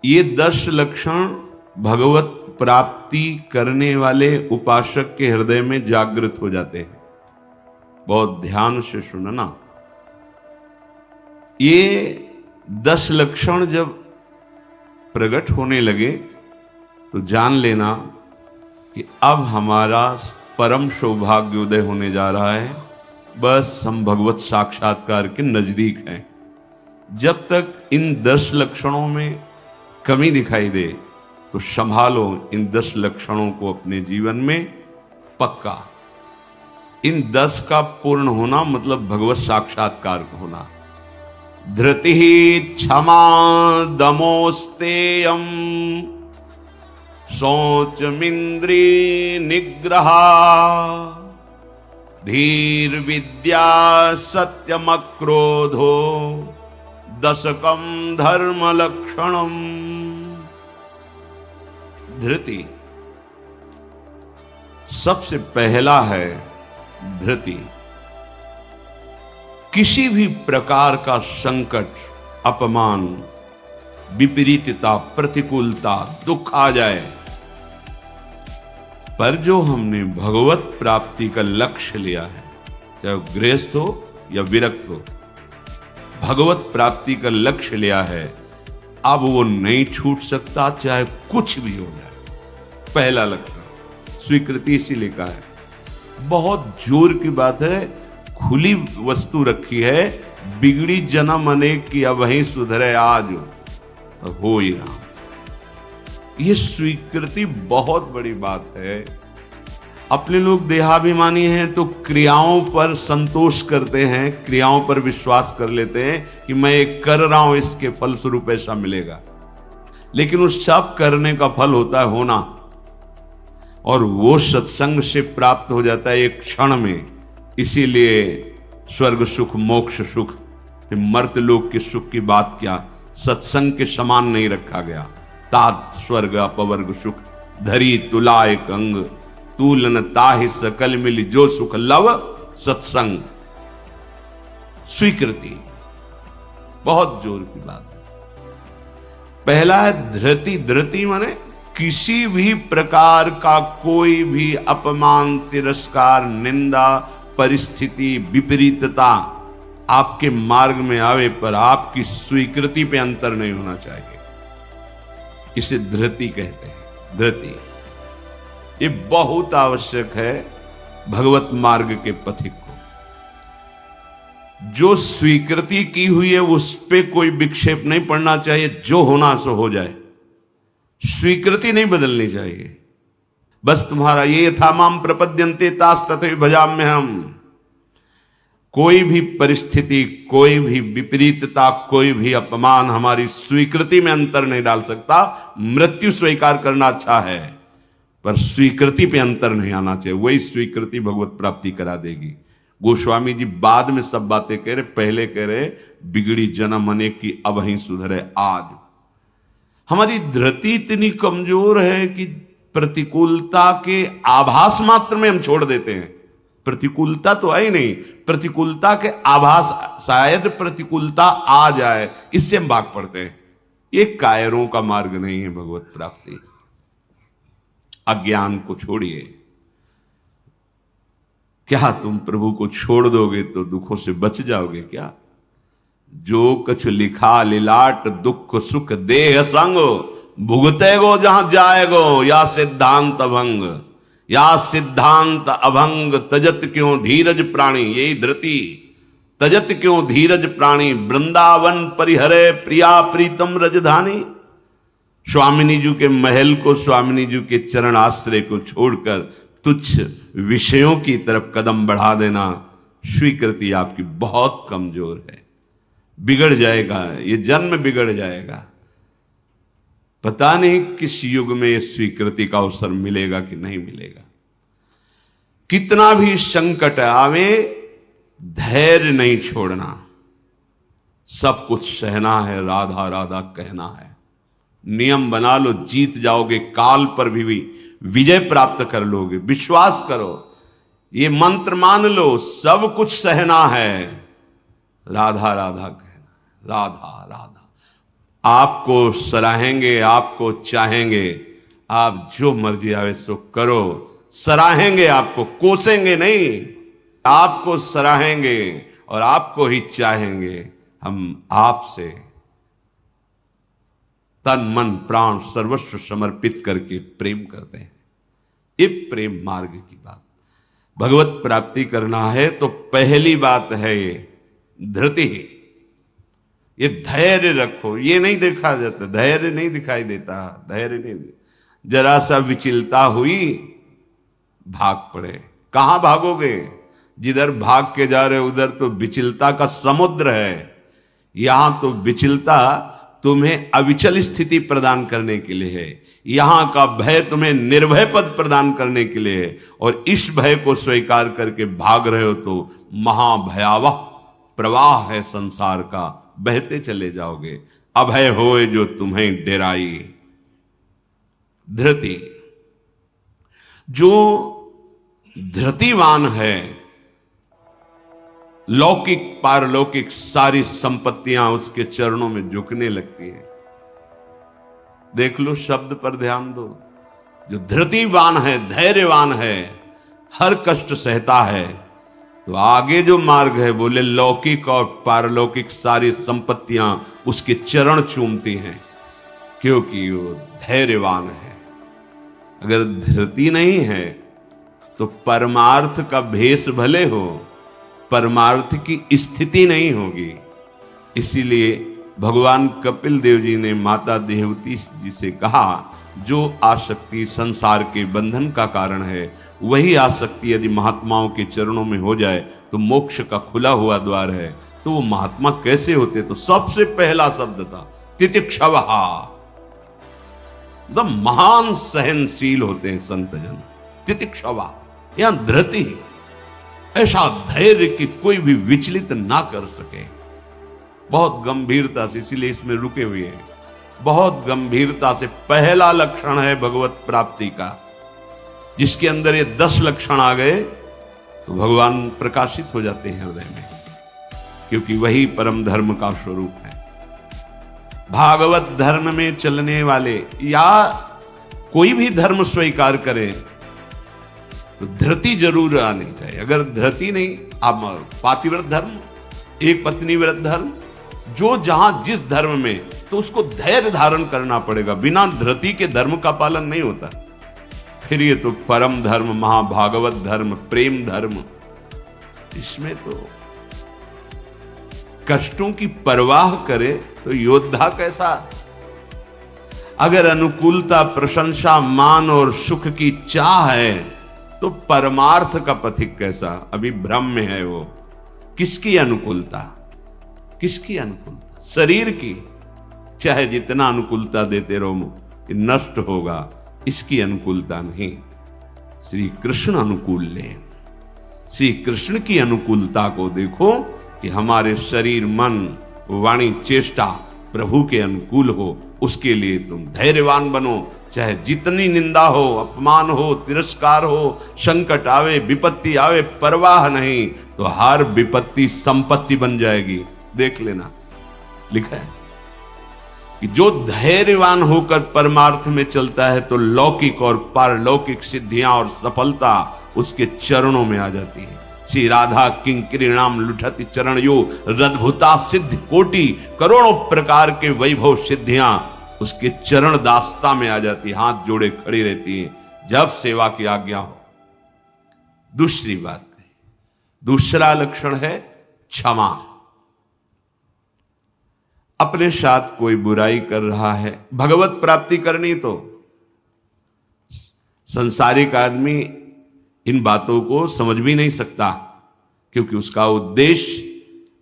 ये 10 लक्षण भगवत प्राप्ति करने वाले उपासक के हृदय में जागृत हो जाते हैं। बहुत ध्यान से सुनना। ये 10 लक्षण जब प्रकट होने लगे तो जान लेना कि अब हमारा परम सौभाग्योदय होने जा रहा है। बस हम भगवत साक्षात्कार के नजदीक हैं। जब तक इन 10 लक्षणों में कमी दिखाई दे तो संभालो इन 10 लक्षणों को अपने जीवन में पक्का। इन 10 का पूर्ण होना मतलब भगवत साक्षात्कार होना। धृति क्षमा दमोस्तेयम शौचमिंद्री निग्रह धीर विद्या सत्यमक्रोधो दशकम धर्म लक्षणम। धृति सबसे पहला है। धृति किसी भी प्रकार का संकट, अपमान, विपरीतता, प्रतिकूलता, दुख आ जाए, पर जो हमने भगवत प्राप्ति का लक्ष्य लिया है, चाहे गृहस्थ हो या विरक्त हो, भगवत प्राप्ति का लक्ष्य लिया है, अब वो नहीं छूट सकता, चाहे कुछ भी हो जाए। पहला लक्षण स्वीकृति इसीलिए कहा है। बहुत जोर की बात है। खुली वस्तु रखी है, बिगड़ी जन्म अनेक की अब वहीं सुधरे आज हो ही रहा। यह स्वीकृति बहुत बड़ी बात है। अपने लोग देहाभिमानी हैं तो क्रियाओं पर संतोष करते हैं, क्रियाओं पर विश्वास कर लेते हैं कि मैं एक कर रहा हूं, इसके फलस्वरूप ऐसा मिलेगा। लेकिन उस सब करने का फल होता है होना, और वो सत्संग से प्राप्त हो जाता है एक क्षण में। इसीलिए स्वर्ग सुख, मोक्ष सुख, मर्त लोक के सुख की बात क्या, सत्संग के समान नहीं रखा गया। तात स्वर्ग अपवर्ग सुख धरी तुला एक अंग, तूलन ताहि सकल मिली जो सुख लव सत्संग। स्वीकृति बहुत जोर की बात है। पहला है धृति। धृति माने किसी भी प्रकार का कोई भी अपमान, तिरस्कार, निंदा, परिस्थिति, विपरीतता आपके मार्ग में आवे पर आपकी स्वीकृति पे अंतर नहीं होना चाहिए। इसे धृति कहते हैं। धृति ये बहुत आवश्यक है भगवत मार्ग के पथिक को। जो स्वीकृति की हुई है उस पे कोई विक्षेप नहीं पड़ना चाहिए। जो होना सो हो जाए, स्वीकृति नहीं बदलनी चाहिए। बस तुम्हारा ये था माम प्रपद्यन्ते तास तथैव भजाम्य हम। कोई भी परिस्थिति, कोई भी विपरीतता, कोई भी अपमान हमारी स्वीकृति में अंतर नहीं डाल सकता। मृत्यु स्वीकार करना अच्छा है, पर स्वीकृति पे अंतर नहीं आना चाहिए। वही स्वीकृति भगवत प्राप्ति करा देगी। गोस्वामी जी बाद में सब बातें कह रहे, पहले कह रहे बिगड़ी जन्म अनेक की अब ही सुधरे आज। हमारी धृति इतनी कमजोर है कि प्रतिकूलता के आभास मात्र में हम छोड़ देते हैं। प्रतिकूलता तो है ही नहीं, प्रतिकूलता के आभास, शायद प्रतिकूलता आ जाए, इससे हम भाग पड़ते हैं। ये कायरों का मार्ग नहीं है भगवत प्राप्ति। अज्ञान को छोड़िए। क्या तुम प्रभु को छोड़ दोगे तो दुखों से बच जाओगे क्या? जो कछ लिखा लिलाट दुख सुख देह संग, भुगते गो जहां जाएगो या सिद्धांत अभंग। या सिद्धांत अभंग तजत क्यों धीरज प्राणी। यही धृति। तजत क्यों धीरज प्राणी, वृंदावन परिहरे प्रिया प्रीतम रजधानी। स्वामिनी जी के महल को, स्वामिनी जी के चरण आश्रय को छोड़कर तुच्छ विषयों की तरफ कदम बढ़ा देना, स्वीकृति आपकी बहुत कमजोर है। बिगड़ जाएगा, ये जन्म बिगड़ जाएगा। पता नहीं किस युग में ये स्वीकृति का अवसर मिलेगा कि नहीं मिलेगा। कितना भी संकट आवे, धैर्य नहीं छोड़ना। सब कुछ सहना है, राधा राधा कहना है। नियम बना लो, जीत जाओगे। काल पर भी विजय प्राप्त कर लोगे। विश्वास करो, ये मंत्र मान लो, सब कुछ सहना है, राधा राधा कहना, राधा राधा। आपको सराहेंगे, आपको चाहेंगे, आप जो मर्जी आवे सो करो। सराहेंगे आपको, कोसेंगे नहीं, आपको सराहेंगे और आपको ही चाहेंगे। हम आपसे तन मन प्राण सर्वस्व समर्पित करके प्रेम करते हैं। ये प्रेम मार्ग की बात। भगवत प्राप्ति करना है तो पहली बात है ये धृति। ये धैर्य रखो। ये नहीं देखा जाता, धैर्य नहीं दिखाई देता, धैर्य नहीं। जरा सा विचलता हुई, भाग पड़े। कहां भागोगे? जिधर भाग के जा रहे उधर तो विचलता का समुद्र है। यहां तो विचलता तुम्हें अविचल स्थिति प्रदान करने के लिए है। यहां का भय तुम्हें निर्भय पद प्रदान करने के लिए है। और इस भय को स्वीकार करके भाग रहे हो तो महाभयावह प्रवाह है संसार का, बहते चले जाओगे। अभय होए जो तुम्हें डेराई। धृति, जो धृतिवान है, लौकिक पारलौकिक सारी संपत्तियां उसके चरणों में झुकने लगती हैं। देख लो, शब्द पर ध्यान दो। जो धृतिवान है, धैर्यवान है, हर कष्ट सहता है, तो आगे जो मार्ग है बोले लौकिक और पारलौकिक सारी संपत्तियां उसके चरण चूमती हैं, क्योंकि वो धैर्यवान है। अगर धृति नहीं है तो परमार्थ का भेष भले हो, परमार्थ की स्थिति नहीं होगी। इसीलिए भगवान कपिल देव जी ने माता देवती जी से कहा, जो आसक्ति संसार के बंधन का कारण है, वही आसक्ति यदि महात्माओं के चरणों में हो जाए तो मोक्ष का खुला हुआ द्वार है। तो वो महात्मा कैसे होते? तो सबसे पहला शब्द था तितिक्षवः। एकदम महान सहनशील होते हैं संत जन। तितिक्षवः, यहां धृति, ऐसा धैर्य कि कोई भी विचलित ना कर सके। बहुत गंभीरता से, इसीलिए इसमें रुके हुए हैं। बहुत गंभीरता से पहला लक्षण है भगवत प्राप्ति का। जिसके अंदर ये 10 लक्षण आ गए तो भगवान प्रकाशित हो जाते हैं हृदय में, क्योंकि वही परम धर्म का स्वरूप है। भागवत धर्म में चलने वाले या कोई भी धर्म स्वीकार करे तो धृति जरूर आनी चाहिए। अगर धृति नहीं, आप पातिव्रत धर्म, एक पत्नी व्रत धर्म, जो जहां जिस धर्म में, तो उसको धैर्य धारण करना पड़ेगा। बिना धृति के धर्म का पालन नहीं होता। फिर ये तो परम धर्म, महाभागवत धर्म, प्रेम धर्म, इसमें तो कष्टों की परवाह करे तो योद्धा कैसा। अगर अनुकूलता, प्रशंसा, मान और सुख की चाह है तो परमार्थ का पथिक कैसा। अभी भ्रम में है वो। किसकी अनुकूलता? किसकी अनुकूलता? शरीर की। चाहे जितना अनुकूलता देते रहो, नष्ट होगा। इसकी अनुकूलता नहीं। श्री कृष्ण अनुकूल ले। श्री कृष्ण की अनुकूलता को देखो कि हमारे शरीर, मन, वाणी, चेष्टा प्रभु के अनुकूल हो। उसके लिए तुम धैर्यवान बनो। चाहे जितनी निंदा हो, अपमान हो, तिरस्कार हो, संकट आवे, विपत्ति आवे, परवाह नहीं। तो हर विपत्ति संपत्ति बन जाएगी। देख लेना, लिखा है कि जो धैर्यवान होकर परमार्थ में चलता है तो लौकिक और पारलौकिक सिद्धियां और सफलता उसके चरणों में आ जाती है। श्री राधा किंकरीणाम लुठति चरण यो रद्भुता सिद्ध कोटि। करोड़ों प्रकार के वैभव सिद्धियां उसके चरण दास्ता में आ जाती, हाथ जोड़े खड़ी रहती हैं जब सेवा की आज्ञा हो। दूसरी बात है, दूसरा लक्षण है क्षमा। अपने साथ कोई बुराई कर रहा है, भगवत प्राप्ति करनी तो संसारिक आदमी इन बातों को समझ भी नहीं सकता, क्योंकि उसका उद्देश्य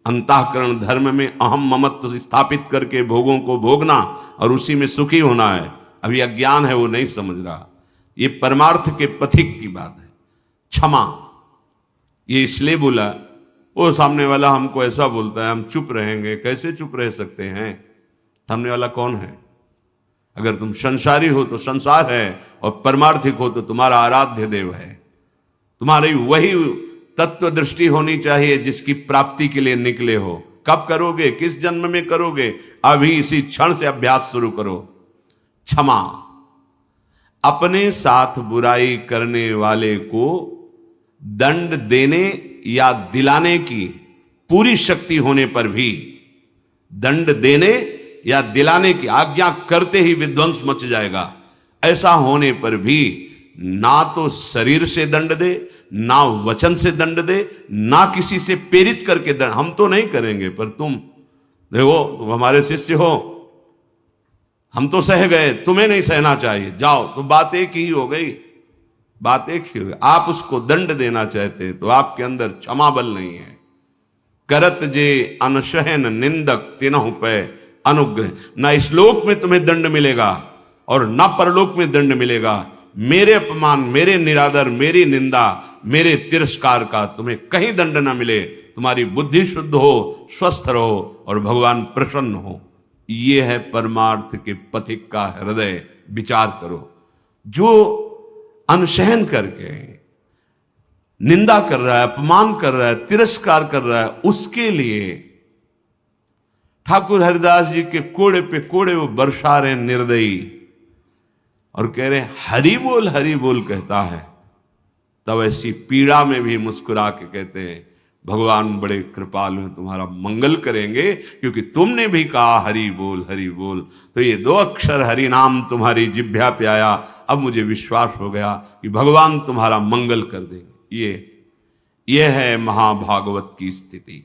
अंतःकरण धर्म में अहम ममत्व स्थापित करके भोगों को भोगना और उसी में सुखी होना है। अभी अज्ञान है, वो नहीं समझ रहा। ये परमार्थ के पथिक की बात है। क्षमा, ये इसलिए बोला, वो सामने वाला हमको ऐसा बोलता है, हम चुप रहेंगे। कैसे चुप रह सकते हैं? सामने वाला कौन है? अगर तुम संसारी हो तो संसार है, और परमार्थिक हो तो तुम्हारा आराध्य देव है। तुम्हारी वही तत्व दृष्टि होनी चाहिए जिसकी प्राप्ति के लिए निकले हो। कब करोगे, किस जन्म में करोगे? अभी इसी क्षण से अभ्यास शुरू करो। क्षमा, अपने साथ बुराई करने वाले को दंड देने या दिलाने की पूरी शक्ति होने पर भी, दंड देने या दिलाने की आज्ञा करते ही विध्वंस मच जाएगा, ऐसा होने पर भी ना तो शरीर से दंड दे, ना वचन से दंड दे, ना किसी से प्रेरित करके दंड। हम तो नहीं करेंगे, पर तुम देखो, तुम हमारे शिष्य हो, हम तो सह गए, तुम्हें नहीं सहना चाहिए, जाओ। तो बात एक ही हो गई, बात एक ही हो गई। आप उसको दंड देना चाहते तो आपके अंदर क्षमा बल नहीं है। करत जे अनशहन निंदक तिनहु पे अनुग्रह। ना इस लोक में तुम्हें दंड मिलेगा और ना परलोक में दंड मिलेगा। मेरे अपमान, मेरे निरादर, मेरी निंदा, मेरे तिरस्कार का तुम्हें कहीं दंड ना मिले। तुम्हारी बुद्धि शुद्ध हो, स्वस्थ रहो और भगवान प्रसन्न हो। ये है परमार्थ के पथिक का हृदय। विचार करो, जो अनशहन करके निंदा कर रहा है, अपमान कर रहा है, तिरस्कार कर रहा है, उसके लिए ठाकुर हरिदास जी के कोड़े पे कोड़े वो बरसा रहे निर्दयी और कह रहे हरि बोल कहता है। तब ऐसी पीड़ा में भी मुस्कुरा के कहते हैं भगवान बड़े कृपालु हैं, तुम्हारा मंगल करेंगे, क्योंकि तुमने भी कहा हरि बोल हरि बोल। तो ये 2 अक्षर हरि नाम तुम्हारी जिह्वा पे आया, अब मुझे विश्वास हो गया कि भगवान तुम्हारा मंगल कर देंगे। ये है महाभागवत की स्थिति।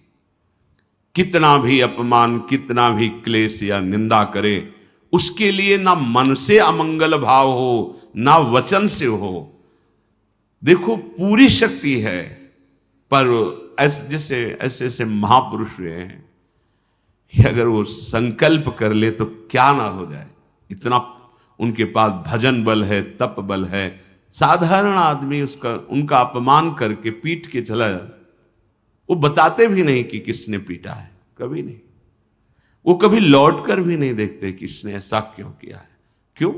कितना भी अपमान, कितना भी क्लेश या निंदा करे, उसके लिए ना मन से अमंगल भाव हो, ना वचन से हो। देखो, पूरी शक्ति है, पर ऐसे ऐसे महापुरुष हुए हैं कि अगर वो संकल्प कर ले तो क्या ना हो जाए। इतना उनके पास भजन बल है, तप बल है। साधारण आदमी उनका अपमान करके पीट के चला जाता, वो बताते भी नहीं कि किसने पीटा है, कभी नहीं। वो कभी लौट कर भी नहीं देखते किसने ऐसा क्यों किया है। क्यों?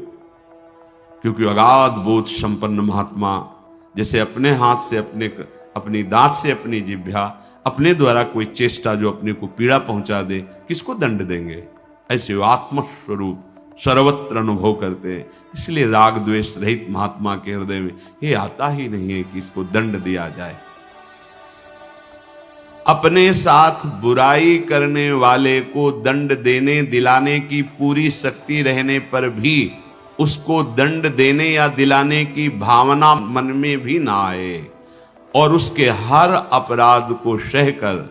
क्योंकि अगाध बोध संपन्न महात्मा जैसे अपने हाथ से, अपनी दांत से अपनी जिह्वा, अपने द्वारा कोई चेष्टा जो अपने को पीड़ा पहुंचा दे, किसको दंड देंगे? ऐसे वो आत्मस्वरूप सर्वत्र अनुभव करते हैं। इसलिए राग द्वेष रहित महात्मा के हृदय में ये आता ही नहीं है कि इसको दंड दिया जाए। अपने साथ बुराई करने वाले को दंड देने दिलाने की पूरी शक्ति रहने पर भी उसको दंड देने या दिलाने की भावना मन में भी ना आए और उसके हर अपराध को सहकर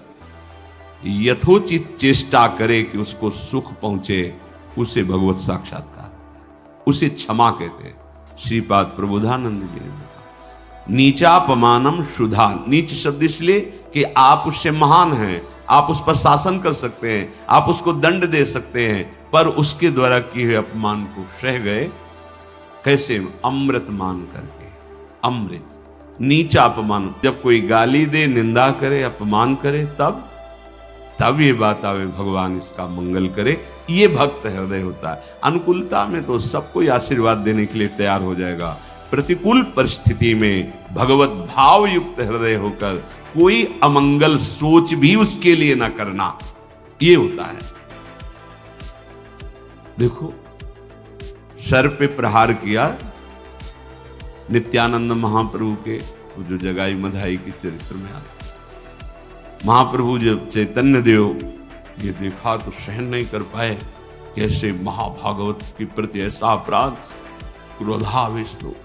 यथोचित चेष्टा करे कि उसको सुख पहुंचे, उसे भगवत साक्षात्कार होता है, उसे क्षमा कहते हैं। श्रीपाद प्रबोधानंद जी ने कहा, नीचापमानम शुद्धा। नीच शब्द इसलिए कि आप उससे महान हैं, आप उस पर शासन कर सकते हैं, आप उसको दंड दे सकते हैं, पर उसके द्वारा किए हुए अपमान को सह गए। कैसे? अमृत मान करके। अमृत, नीचा अपमान। जब कोई गाली दे, निंदा करे, अपमान करे, तब ये बात आवे भगवान इसका मंगल करे। ये भक्त हृदय होता है। अनुकूलता में तो सबको आशीर्वाद देने के लिए तैयार हो जाएगा। प्रतिकूल परिस्थिति में भगवत भाव युक्त हृदय होकर कोई अमंगल सोच भी उसके लिए न करना, ये होता है। देखो, सर पे प्रहार किया नित्यानंद महाप्रभु के, जो जगाई मधाई के चरित्र में आता। महाप्रभु जब चैतन्य देव ये देखा तो सहन नहीं कर पाए, कैसे महाभागवत के प्रति ऐसा अपराध, क्रोधावेश तो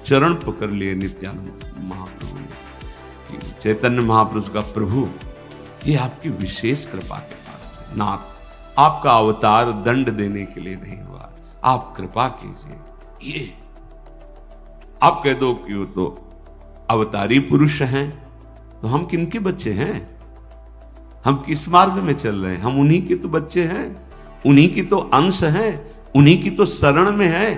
चरण पकड़ लिए नित्यानंद महाप्रभु ने कि चैतन्य महापुरुष का प्रभु, ये आपकी विशेष कृपा के पास नाथ, आपका अवतार दंड देने के लिए नहीं हुआ, आप कृपा कीजिए। ये आप कह दो कि वो तो अवतारी पुरुष हैं, तो हम किनके बच्चे हैं? हम किस मार्ग में चल रहे हैं? हम उन्हीं के तो बच्चे हैं, उन्हीं की तो अंश हैं, उन्हीं की तो शरण में है।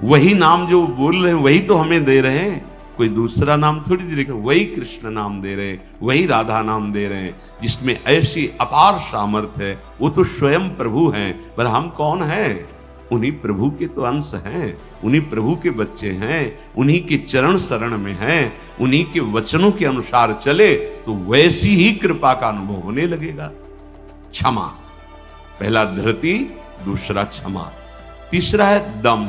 वही नाम जो बोल रहे हैं वही तो हमें दे रहे हैं, कोई दूसरा नाम थोड़ी दे रहे। वही कृष्ण नाम दे रहे, वही राधा नाम दे रहे हैं, जिसमें ऐसी अपार सामर्थ्य है। वो तो स्वयं प्रभु हैं, पर हम कौन हैं? उन्हीं प्रभु के तो अंश हैं, उन्हीं प्रभु के बच्चे हैं, उन्हीं के चरण शरण में हैं, उन्हीं के वचनों के अनुसार चले तो वैसी ही कृपा का अनुभव होने लगेगा। क्षमा। पहला धृति, दूसरा क्षमा। तीसरा है दम।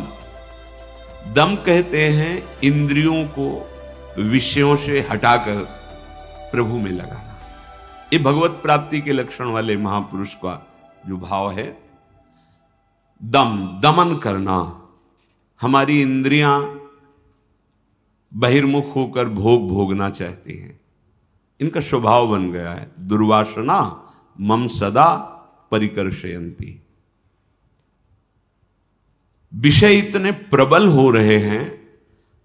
दम कहते हैं इंद्रियों को विषयों से हटाकर प्रभु में लगाना। ये भगवत प्राप्ति के लक्षण वाले महापुरुष का जो भाव है, दम, दमन करना। हमारी इंद्रियां बहिर्मुख होकर भोग भोगना चाहती हैं, इनका स्वभाव बन गया है। दुर्वासना मम सदा परिकर्षयन्ति। विषय इतने प्रबल हो रहे हैं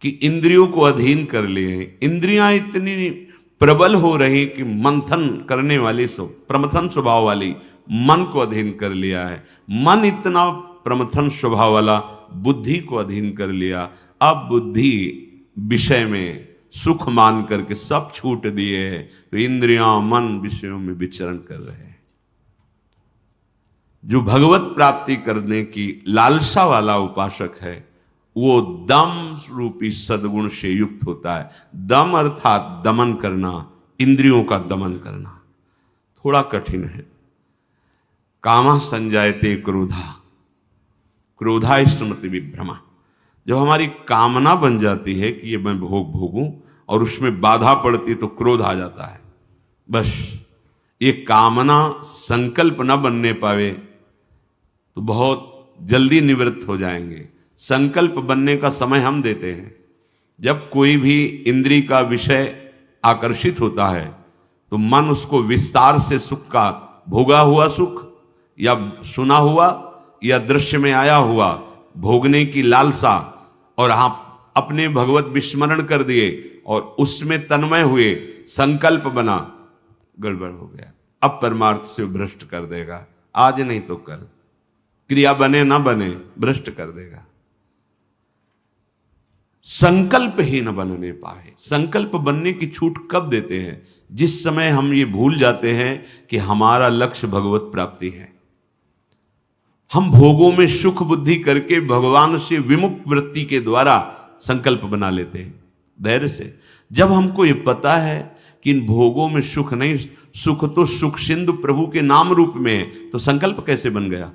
कि इंद्रियों को अधीन कर लिए हैं। इंद्रियां इतनी प्रबल हो रही कि मंथन करने वाली प्रमथन स्वभाव वाली मन को अधीन कर लिया है। मन इतना प्रमथन स्वभाव वाला बुद्धि को अधीन कर लिया। अब बुद्धि विषय में सुख मान करके सब छूट दिए हैं, तो इंद्रियां मन विषयों में विचरण कर रहे हैं। जो भगवत प्राप्ति करने की लालसा वाला उपासक है, वो दम रूपी सद्गुण से युक्त होता है। दम अर्थात दमन करना, इंद्रियों का दमन करना। थोड़ा कठिन है। कामा संजायते क्रोधा, क्रोधा स्मृति विभ्रमा। जब हमारी कामना बन जाती है कि ये मैं भोग भोगूं और उसमें बाधा पड़ती तो क्रोध आ जाता है। बस ये कामना संकल्प न बनने पावे तो बहुत जल्दी निवृत्त हो जाएंगे। संकल्प बनने का समय हम देते हैं। जब कोई भी इंद्री का विषय आकर्षित होता है तो मन उसको विस्तार से सुख का, भोगा हुआ सुख या सुना हुआ या दृश्य में आया हुआ भोगने की लालसा, और आप अपने भगवत विस्मरण कर दिए और उसमें तन्मय हुए, संकल्प बना, गड़बड़ हो गया। अब परमार्थ से भ्रष्ट कर देगा। आज नहीं तो कल, क्रिया बने ना बने, भ्रष्ट कर देगा। संकल्प ही न बनने पाए। संकल्प बनने की छूट कब देते हैं? जिस समय हम ये भूल जाते हैं कि हमारा लक्ष्य भगवत प्राप्ति है। हम भोगों में सुख बुद्धि करके भगवान से विमुख वृत्ति के द्वारा संकल्प बना लेते हैं धैर्य से। जब हमको ये पता है कि इन भोगों में सुख नहीं, सुख तो सुख सिंधु प्रभु के नाम रूप में है, तो संकल्प कैसे बन गया?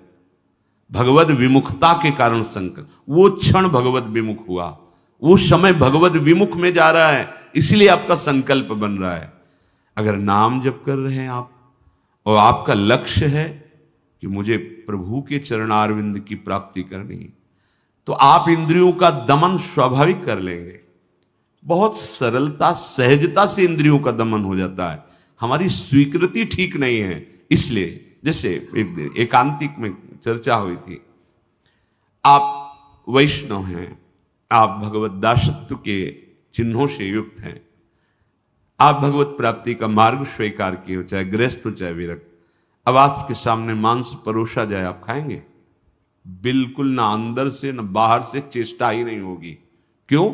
भगवत विमुखता के कारण संकल्प। वो क्षण भगवत विमुख हुआ, वो समय भगवत विमुख में जा रहा है, इसलिए आपका संकल्प बन रहा है। अगर नाम जप कर रहे हैं आप और आपका लक्ष्य है कि मुझे प्रभु के चरणारविंद की प्राप्ति करनी, तो आप इंद्रियों का दमन स्वाभाविक कर लेंगे। बहुत सरलता सहजता से इंद्रियों का दमन हो जाता है। हमारी स्वीकृति ठीक नहीं है, इसलिए जैसे एक दिन एकांतिक में चर्चा हुई थी, आप वैष्णव हैं, आप भगवत दासत्व के चिन्हों से युक्त हैं, आप भगवत प्राप्ति का मार्ग स्वीकार किए हो, चाहे गृहस्थ हो चाहे विरक्त। अब आपके सामने मांस परोसा जाए, आप खाएंगे? बिल्कुल ना, अंदर से ना बाहर से चेष्टा ही नहीं होगी। क्यों?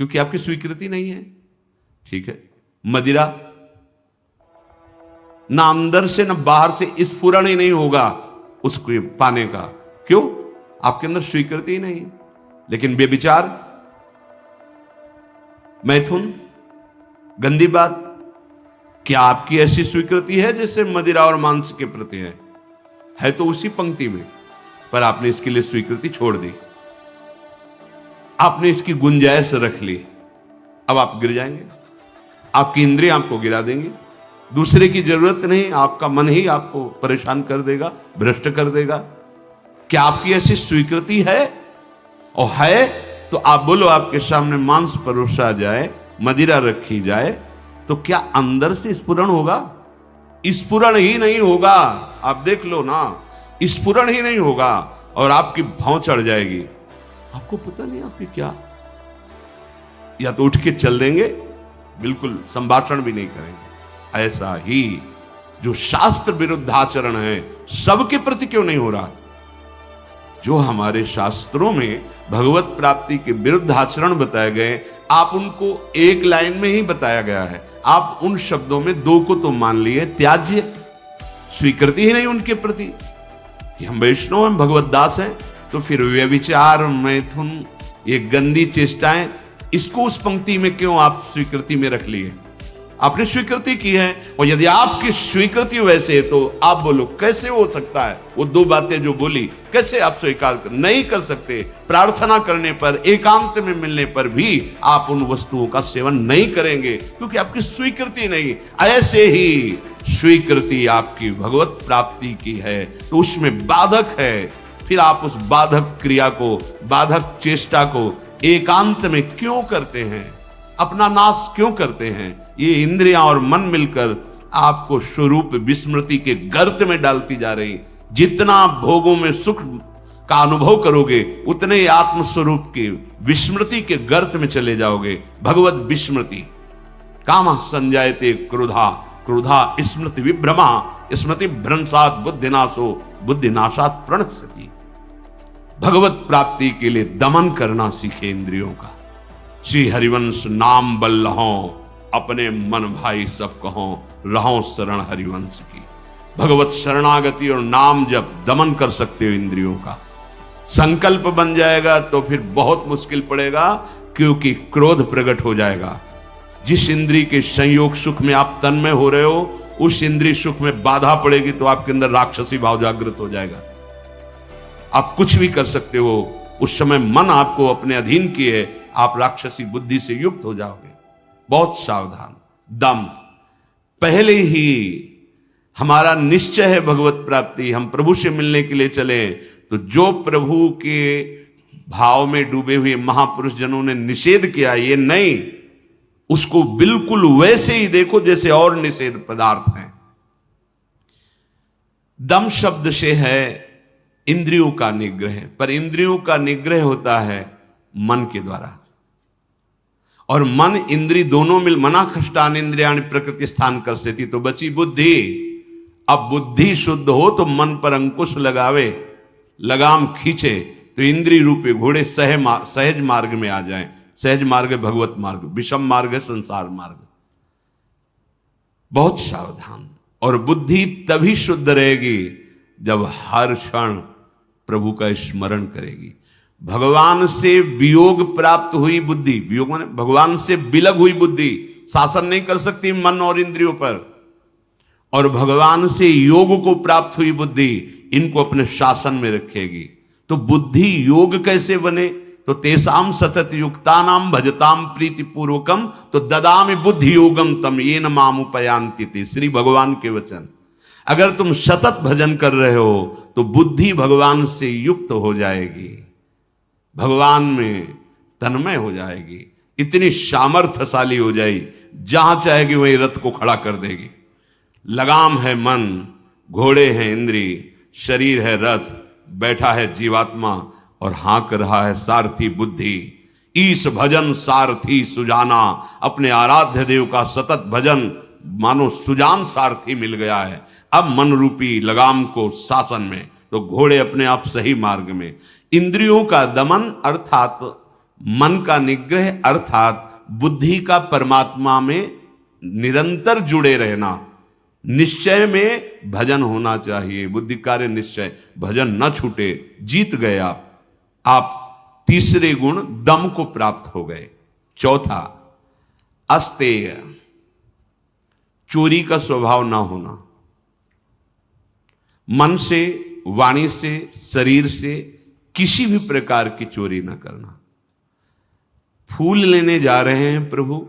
क्योंकि आपकी स्वीकृति नहीं है। ठीक है, मदिरा ना अंदर से ना बाहर से स्फुरण ही नहीं होगा उसको पाने का। क्यों? आपके अंदर स्वीकृति ही नहीं। लेकिन बेविचार, मैथुन, गंदी बात, क्या आपकी ऐसी स्वीकृति है जैसे मदिरा और मांस के प्रति है तो उसी पंक्ति में, पर आपने इसके लिए स्वीकृति छोड़ दी, आपने इसकी गुंजाइश रख ली। अब आप गिर जाएंगे, आपकी इंद्रियां आपको गिरा देंगी। दूसरे की जरूरत नहीं, आपका मन ही आपको परेशान कर देगा, भ्रष्ट कर देगा। क्या आपकी ऐसी स्वीकृति है? और है तो आप बोलो, आपके सामने मांस परोसा जाए, मदिरा रखी जाए, तो क्या अंदर से स्फुरण होगा? स्फुरण ही नहीं होगा। आप देख लो ना, स्फुरण ही नहीं होगा और आपकी भौं चढ़ जाएगी। आपको पता नहीं आपकी क्या, या तो उठ के चल देंगे, बिल्कुल संभाषण भी नहीं करेंगे। ऐसा ही जो शास्त्र विरुद्ध आचरण है, सबके प्रति क्यों नहीं हो रहा? जो हमारे शास्त्रों में भगवत प्राप्ति के विरुद्ध आचरण बताए गए, आप उनको एक लाइन में ही बताया गया है। आप उन शब्दों में दो को तो मान लिए, त्याज्य, स्वीकृति ही नहीं उनके प्रति कि हम वैष्णव हैं, भगवत दास हैं। तो फिर व्यभिचार, मैथुन, ये गंदी चेष्टाएं, इसको उस पंक्ति में क्यों आप स्वीकृति में रख लिए? आपने स्वीकृति की है, और यदि आपकी स्वीकृति वैसे है तो आप बोलो कैसे हो सकता है वो दो बातें जो बोली, कैसे आप स्वीकार नहीं कर सकते? प्रार्थना करने पर, एकांत में मिलने पर भी आप उन वस्तुओं का सेवन नहीं करेंगे क्योंकि आपकी स्वीकृति नहीं। ऐसे ही स्वीकृति आपकी भगवत प्राप्ति की है तो उसमें बाधक है, फिर आप उस बाधक क्रिया को, बाधक चेष्टा को एकांत में क्यों करते हैं? अपना नाश क्यों करते हैं? ये इंद्रियां और मन मिलकर आपको स्वरूप विस्मृति के गर्त में डालती जा रही। जितना भोगों में सुख का अनुभव करोगे उतने ही आत्मस्वरूप की विस्मृति के गर्त में चले जाओगे। भगवत विस्मृति। कामः संजायते क्रोधा, क्रोधा स्मृति विभ्रमा, स्मृति भ्रंशात् बुद्धिनाशो, बुद्धिनाशात् प्रणश्यति। भगवत प्राप्ति के लिए दमन करना सीखे इंद्रियों का। श्री हरिवंश नाम बल लहो, अपने मन भाई सब कहो, रहो शरण हरिवंश की। भगवत शरणागति और नाम जब दमन कर सकते हो इंद्रियों का, संकल्प बन जाएगा तो फिर बहुत मुश्किल पड़ेगा क्योंकि क्रोध प्रकट हो जाएगा। जिस इंद्री के संयोग सुख में आप तन्मय हो रहे हो, उस इंद्री सुख में बाधा पड़ेगी तो आपके अंदर राक्षसी भाव जागृत हो जाएगा। आप कुछ भी कर सकते हो, उस समय मन आपको अपने अधीन किए, आप राक्षसी बुद्धि से युक्त हो जाओगे। बहुत सावधान। दम। पहले ही हमारा निश्चय है भगवत प्राप्ति, हम प्रभु से मिलने के लिए चले, तो जो प्रभु के भाव में डूबे हुए महापुरुष जनों ने निषेध किया, ये नहीं, उसको बिल्कुल वैसे ही देखो जैसे और निषेध पदार्थ हैं। दम शब्द से है इंद्रियों का निग्रह, पर इंद्रियों का निग्रह होता है मन के द्वारा, और मन इंद्री दोनों मिल मना खष्टान इंद्रियाणि प्रकृति स्थान कर सेती, तो बची बुद्धि। अब बुद्धि शुद्ध हो तो मन पर अंकुश लगावे, लगाम खींचे तो इंद्री रूपी घोड़े सहज मार्ग में आ जाएं। सहज मार्ग है भगवत मार्ग, विषम मार्ग है संसार मार्ग। बहुत सावधान। और बुद्धि तभी शुद्ध रहेगी जब हर क्षण प्रभु का स्मरण करेगी। भगवान से वियोग प्राप्त हुई बुद्धि, वियोग माने भगवान से विलग हुई बुद्धि शासन नहीं कर सकती मन और इंद्रियों पर, और भगवान से योग को प्राप्त हुई बुद्धि इनको अपने शासन में रखेगी। तो बुद्धि योग कैसे बने? तो तेसाम सतत युक्तानाम भजताम प्रीति पूर्वकम तो ददामि बुद्धि योगम तम येन माम उपयान्ति ते। श्री भगवान के वचन। अगर तुम सतत भजन कर रहे हो तो बुद्धि भगवान से युक्त हो जाएगी, भगवान में तन्मय हो जाएगी, इतनी सामर्थ्यशाली हो जाएगी, जहां चाहेगी वहीं रथ को खड़ा कर देगी। लगाम है मन, घोड़े हैं इंद्री, शरीर है रथ, बैठा है जीवात्मा और हाँक रहा है सारथी बुद्धि। ईश भजन सारथी सुजाना। अपने आराध्य देव का सतत भजन मानो सुजान सारथी मिल गया है। अब मन रूपी लगाम को शासन में, तो घोड़े अपने आप सही मार्ग में। इंद्रियों का दमन अर्थात मन का निग्रह, अर्थात बुद्धि का परमात्मा में निरंतर जुड़े रहना। निश्चय में भजन होना चाहिए, बुद्धि कार्य निश्चय, भजन न छूटे। जीत गए आप तीसरे गुण दम को प्राप्त हो गए। चौथा अस्तेय, चोरी का स्वभाव ना होना। मन से, वाणी से, शरीर से किसी भी प्रकार की चोरी ना करना। फूल लेने जा रहे हैं प्रभु,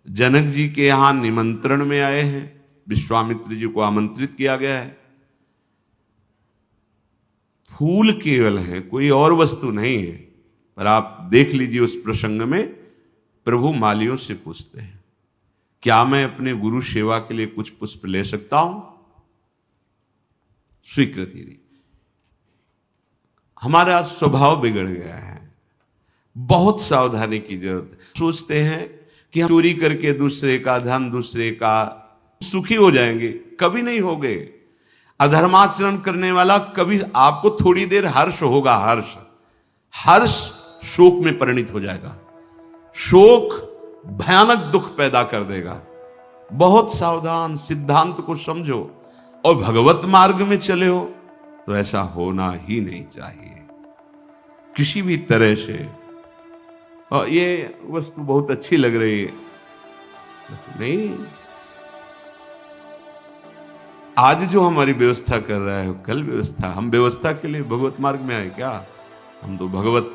जनक जी के यहां निमंत्रण में आए हैं, विश्वामित्र जी को आमंत्रित किया गया है। फूल केवल है, कोई और वस्तु नहीं है। पर आप देख लीजिए उस प्रसंग में प्रभु मालियों से पूछते हैं, क्या मैं अपने गुरु सेवा के लिए कुछ पुष्प ले सकता हूं? स्वीकृति दी। हमारा स्वभाव बिगड़ गया है, बहुत सावधानी की जरूरत है। सोचते हैं कि हम चोरी करके दूसरे का धन, दूसरे का सुखी हो जाएंगे, कभी नहीं होगे। अधर्माचरण करने वाला कभी, आपको थोड़ी देर हर्ष होगा, हर्ष शोक में परिणित हो जाएगा, शोक भयानक दुख पैदा कर देगा। बहुत सावधान, सिद्धांत को समझो और भगवत मार्ग में चले हो तो ऐसा होना ही नहीं चाहिए किसी भी तरह से। और ये वस्तु बहुत अच्छी लग रही है, नहीं, आज जो हमारी व्यवस्था कर रहा है कल व्यवस्था, हम व्यवस्था के लिए भगवत मार्ग में आए क्या? हम तो भगवत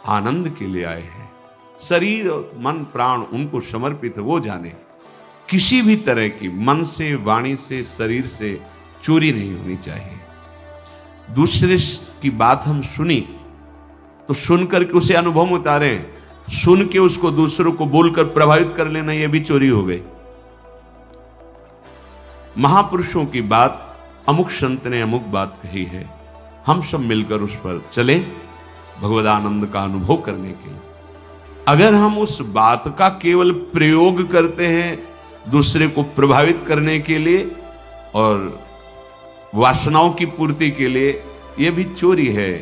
आनंद के लिए आए हैं। शरीर और मन प्राण उनको समर्पित है, वो जाने। किसी भी तरह की मन से, वाणी से, शरीर से चोरी नहीं होनी चाहिए। दूसरे की बात हम सुनी तो सुन करके उसे अनुभव उतारे, सुन के उसको दूसरों को बोलकर प्रभावित कर लेना, यह भी चोरी हो गई। महापुरुषों की बात, अमुक संत ने अमुक बात कही है, हम सब मिलकर उस पर चले भगवदानंद का अनुभव करने के लिए। अगर हम उस बात का केवल प्रयोग करते हैं दूसरे को प्रभावित करने के लिए और वासनाओं की पूर्ति के लिए, यह भी चोरी है।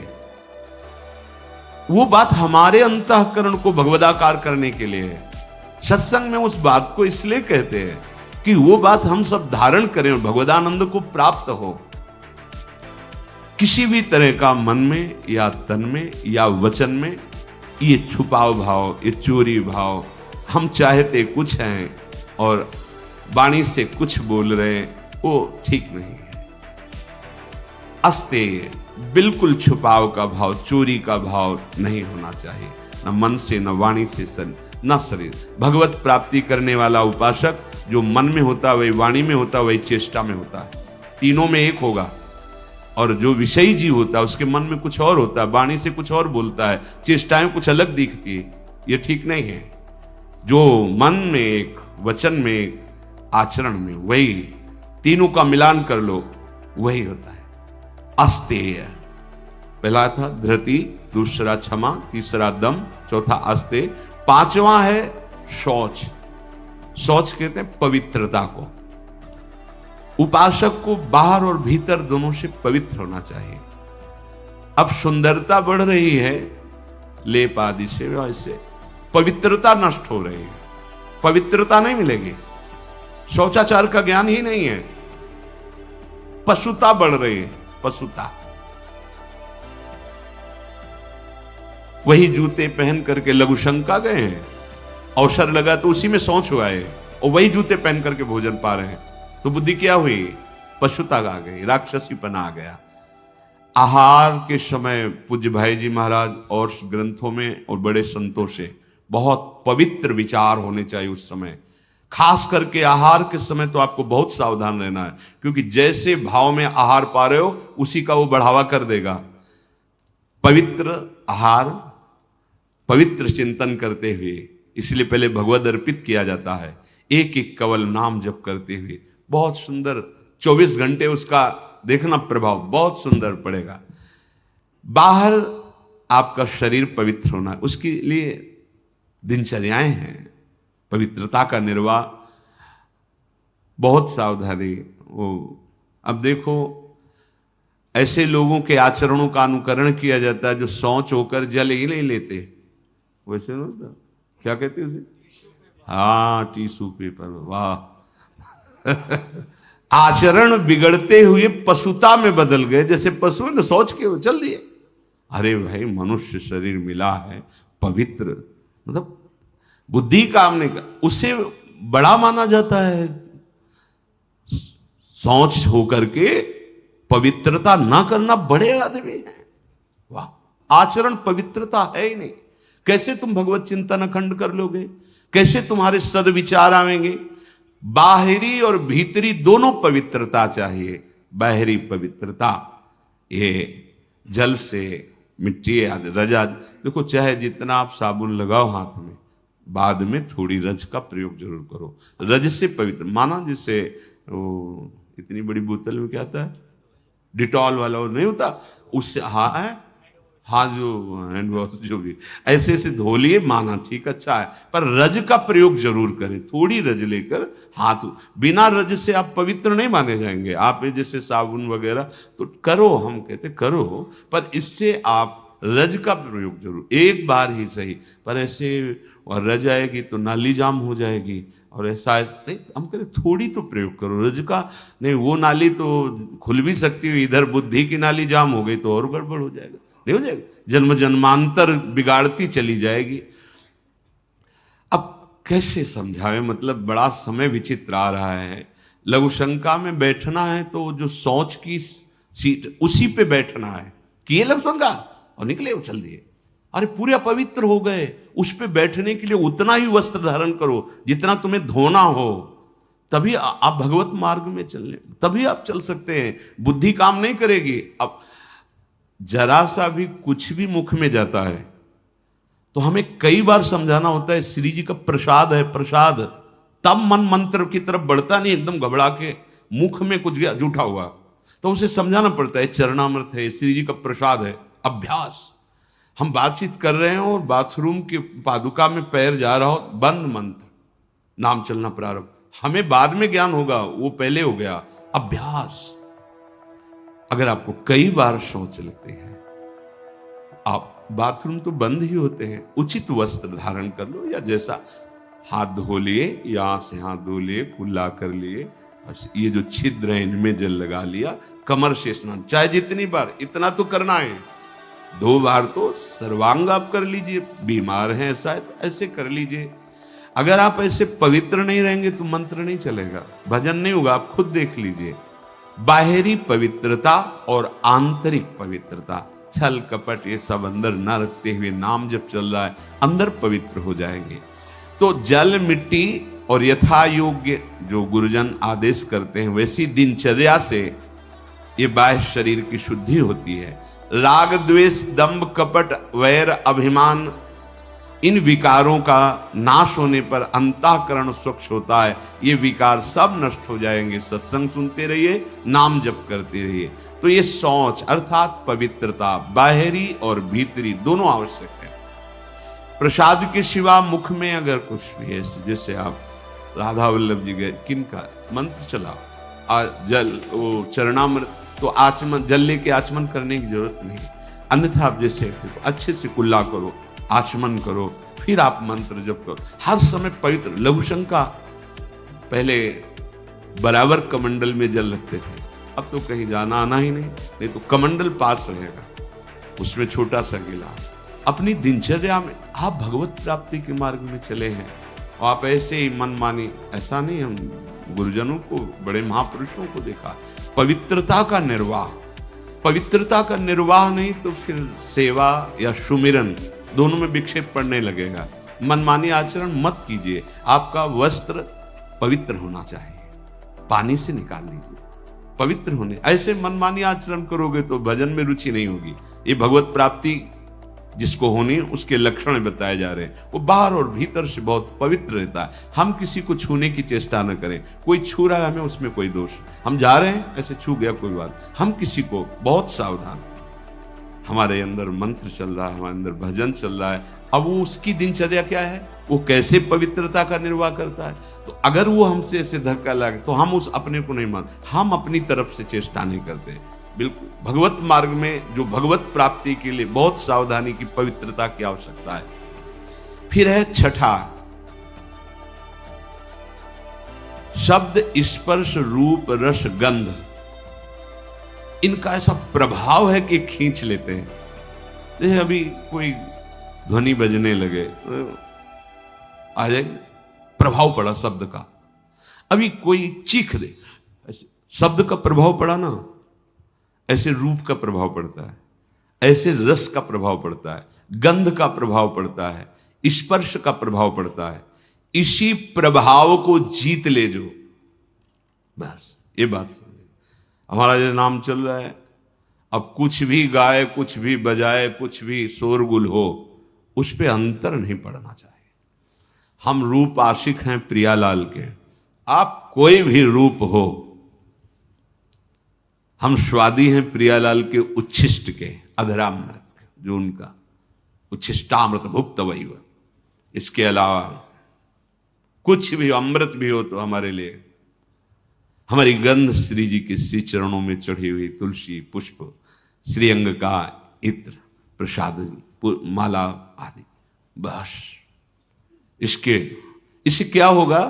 वो बात हमारे अंतःकरण को भगवदाकार करने के लिए है। सत्संग में उस बात को इसलिए कहते हैं कि वो बात हम सब धारण करें और भगवदानंद को प्राप्त हो। किसी भी तरह का मन में या तन में या वचन में ये छुपाव भाव, ये चोरी भाव, हम चाहते कुछ हैं और वाणी से कुछ बोल रहे हैं, वो ठीक नहीं है। अस्तेय, बिल्कुल छुपाव का भाव, चोरी का भाव नहीं होना चाहिए, न मन से, न वाणी से, न शरीर। भगवत प्राप्ति करने वाला उपासक जो मन में होता है वही वाणी में होता है, वही चेष्टा में होता है, तीनों में एक होगा। और जो विषयी जीव होता है उसके मन में कुछ और होता है, वाणी से कुछ और बोलता है, चेष्टाएं कुछ अलग दिखती है, ये ठीक नहीं है। जो मन में एक, वचन में एक, आचरण में वही, तीनों का मिलान कर लो, वही होता है अस्तेय। पहला था धृति, दूसरा क्षमा, तीसरा दम, चौथा अस्तेय, पांचवा है शौच। शौच कहते हैं पवित्रता को। उपासक को बाहर और भीतर दोनों से पवित्र होना चाहिए। अब सुंदरता बढ़ रही है लेप आदि से, वैसे पवित्रता नष्ट हो रही है, पवित्रता नहीं मिलेगी। शौचाचार का ज्ञान ही नहीं है, पशुता बढ़ रही है, पशुता। वही जूते पहन करके लघु शंका गए हैं, अवसर लगा तो उसी में शौच हुआ है, और वही जूते पहन करके भोजन पा रहे हैं, तो बुद्धि क्या हुई? पशुता आ गई, राक्षसीपना आ गया। आहार के समय पूज्य भाई जी महाराज और ग्रंथों में और बड़े संतों से बहुत पवित्र विचार होने चाहिए उस समय। खास करके आहार के समय तो आपको बहुत सावधान रहना है, क्योंकि जैसे भाव में आहार पा रहे हो उसी का वो बढ़ावा कर देगा। पवित्र आहार, पवित्र चिंतन करते हुए, इसलिए पहले भगवद अर्पित किया जाता है, एक एक कवल नाम जप करते हुए। बहुत सुंदर 24 घंटे उसका देखना प्रभाव बहुत सुंदर पड़ेगा। बाहर आपका शरीर पवित्र होना है, उसके लिए दिनचर्याएं हैं, पवित्रता का निर्वाह, बहुत सावधानी। वो अब देखो ऐसे लोगों के आचरणों का अनुकरण किया जाता है जो शौच होकर जल ही नहीं लेते। वैसे ना क्या कहते उसे, हाँ टिश्यू पेपर, वाह। आचरण बिगड़ते हुए पशुता में बदल गए। जैसे पशु ने शौच के चल दिए। अरे भाई, मनुष्य शरीर मिला है पवित्र, मतलब बुद्धि काम नहीं कर, उसे बड़ा माना जाता है। शौच होकर के पवित्रता ना करना बड़े आदमी है, वाह। आचरण पवित्रता है ही नहीं, कैसे तुम भगवत चिंतन अखंड कर लोगे? कैसे तुम्हारे सदविचार आवेंगे? बाहरी और भीतरी दोनों पवित्रता चाहिए। बाहरी पवित्रता ये जल से, मिट्टी आदि, रजा। देखो चाहे जितना आप साबुन लगाओ हाथ में, बाद में थोड़ी रज का प्रयोग जरूर करो। रज से पवित्र माना, जिससे वो इतनी बड़ी बोतल में क्या आता है, डिटॉल वाला वो नहीं होता, उससे हाँ जो हैंड वॉश जो भी ऐसे से धो लिए, माना ठीक अच्छा है, पर रज का प्रयोग जरूर करें। थोड़ी रज लेकर हाथ, बिना रज से आप पवित्र नहीं माने जाएंगे। आप जैसे साबुन वगैरह तो करो, हम कहते करो, पर इससे आप रज का प्रयोग जरूर, एक बार ही सही, पर ऐसे और रज आएगी तो नाली जाम हो जाएगी, और ऐसा नहीं, हम कहते थोड़ी तो प्रयोग करो रज का। नहीं, वो नाली तो खुल भी सकती है, इधर बुद्धि की नाली जाम हो गई तो और गड़बड़ हो जाएगा, नहीं हो जाएगा, जन्म जन्मांतर बिगाड़ती चली जाएगी। अब कैसे समझावे, मतलब बड़ा समय विचित्र आ रहा है। लघु शंका में बैठना है तो जो सोच की सीट उसी पे बैठना है, किए लघु शंका और निकले उछल दिए। अरे पूरे अपवित्र हो गए, उस पे बैठने के लिए उतना ही वस्त्र धारण करो जितना तुम्हें धोना हो, तभी आप भगवत मार्ग में चलने, तभी आप चल सकते हैं। बुद्धि काम नहीं करेगी। अब जरा सा भी कुछ भी मुख में जाता है तो हमें कई बार समझाना होता है, श्री जी का प्रसाद है, प्रसाद, तब मन मंत्र की तरफ बढ़ता नहीं, एकदम घबरा के मुख में कुछ गया जूठा हुआ तो उसे समझाना पड़ता है, चरणामृत है, श्री जी का प्रसाद है। अभ्यास, हम बातचीत कर रहे हैं और बाथरूम के पादुका में पैर जा रहा हो, बंद मंत्र, नाम चलना प्रारंभ, हमें बाद में ज्ञान होगा, वो पहले हो गया। अभ्यास, अगर आपको कई बार शौच लेते हैं, आप बाथरूम तो बंद ही होते हैं, उचित वस्त्र धारण कर लो, या जैसा हाथ धो लिए, यहां से हाथ धो लिए, कुल्ला कर लिए, ये जो छिद्र है इनमें जल लगा लिया, कमर से स्नान, चाहे जितनी बार, इतना तो करना है। 2 बार तो सर्वांग आप कर लीजिए, बीमार हैं ऐसा है तो ऐसे कर लीजिए। अगर आप ऐसे पवित्र नहीं रहेंगे तो मंत्र नहीं चलेगा, भजन नहीं होगा। आप खुद देख लीजिए, बाहरी पवित्रता और आंतरिक पवित्रता, छल कपट ये सब अंदर न रखते हुए नाम जब चल रहा है, अंदर पवित्र हो जाएंगे। तो जल मिट्टी और यथा योग्य जो गुरुजन आदेश करते हैं वैसी दिनचर्या से ये बाह्य शरीर की शुद्धि होती है। राग द्वेष दंभ कपट वैर अभिमान, इन विकारों का नाश होने पर अंतःकरण स्वच्छ होता है। ये विकार सब नष्ट हो जाएंगे। सत्संग सुनते रहिए, नाम जप करते रहिए। तो ये शौच अर्थात पवित्रता, बाहरी और भीतरी दोनों आवश्यक है। प्रसाद के सिवा मुख में अगर कुछ भी है, जैसे आप राधा वल्लभ जी गए, किनका मंत्र चलाओ, जल वो चरणामृत, तो आचमन, जल लेके आचमन करने की जरूरत नहीं। अन्यथा आप जैसे अच्छे से कुल्ला करो, आचमन करो, फिर आप मंत्र जप करो, हर समय पवित्र। लघु शंका पहले बराबर कमंडल में जल रखते थे, अब तो कहीं जाना आना ही नहीं तो कमंडल पास रहेगा, उसमें छोटा सा गिलास। अपनी दिनचर्या में आप भगवत प्राप्ति के मार्ग में चले हैं, और आप ऐसे ही मन मानी, ऐसा नहीं। हम गुरुजनों को, बड़े महापुरुषों को देखा, पवित्रता का निर्वाह, पवित्रता का निर्वाह नहीं तो फिर सेवा या सुमिरन दोनों में विक्षेप पड़ने लगेगा। मनमानी आचरण मत कीजिए। आपका वस्त्र पवित्र होना चाहिए, पानी से निकाल लीजिए, पवित्र होने। ऐसे मनमानी आचरण करोगे तो भजन में रुचि नहीं होगी। ये भगवत प्राप्ति जिसको होनी उसके लक्षण बताए जा रहे हैं, वो बाहर और भीतर से बहुत पवित्र रहता है। हम किसी को छूने की चेष्टा न करें। कोई छू रहा है हमें, उसमें कोई दोष, हम जा रहे हैं ऐसे छू गया कोई बात, हम किसी को बहुत सावधान। हमारे अंदर मंत्र चल रहा है, हमारे अंदर भजन चल रहा है, अब वो उसकी दिनचर्या क्या है, वो कैसे पवित्रता का निर्वाह करता है। तो अगर वो हमसे ऐसे धक्का लगे तो हम उस अपने को नहीं मान, हम अपनी तरफ से चेष्टा नहीं करते। बिल्कुल भगवत मार्ग में जो भगवत प्राप्ति के लिए बहुत सावधानी की, पवित्रता की आवश्यकता है। फिर है छठा, शब्द स्पर्श रूप रस गंध, इनका ऐसा प्रभाव है कि खींच लेते हैं। जैसे अभी कोई ध्वनि बजने लगे आ जाएगा, प्रभाव पड़ा शब्द का। अभी कोई चीख दे, ऐसे शब्द का प्रभाव पड़ा ना, ऐसे रूप का प्रभाव पड़ता है, ऐसे रस का प्रभाव पड़ता है, गंध का प्रभाव पड़ता है, स्पर्श का प्रभाव पड़ता है। इसी प्रभाव को जीत ले जो, बस ये बात समझे। हमारा जो नाम चल रहा है, अब कुछ भी गाए, कुछ भी बजाए, कुछ भी शोरगुल हो, उस पे अंतर नहीं पड़ना चाहिए। हम रूप आशिक हैं प्रियालाल के, आप कोई भी रूप हो, हम स्वादी हैं प्रियालाल के उच्छिष्ट के, अधरामृत के, जो उनका उच्छिष्टामृत भुक्त वही हुआ। इसके अलावा कुछ भी अमृत भी हो तो हमारे लिए, हमारी गंध श्री जी के श्री चरणों में चढ़ी हुई तुलसी पुष्प, श्रीअंग का इत्र, प्रसाद, माला आदि, बस। इससे क्या होगा,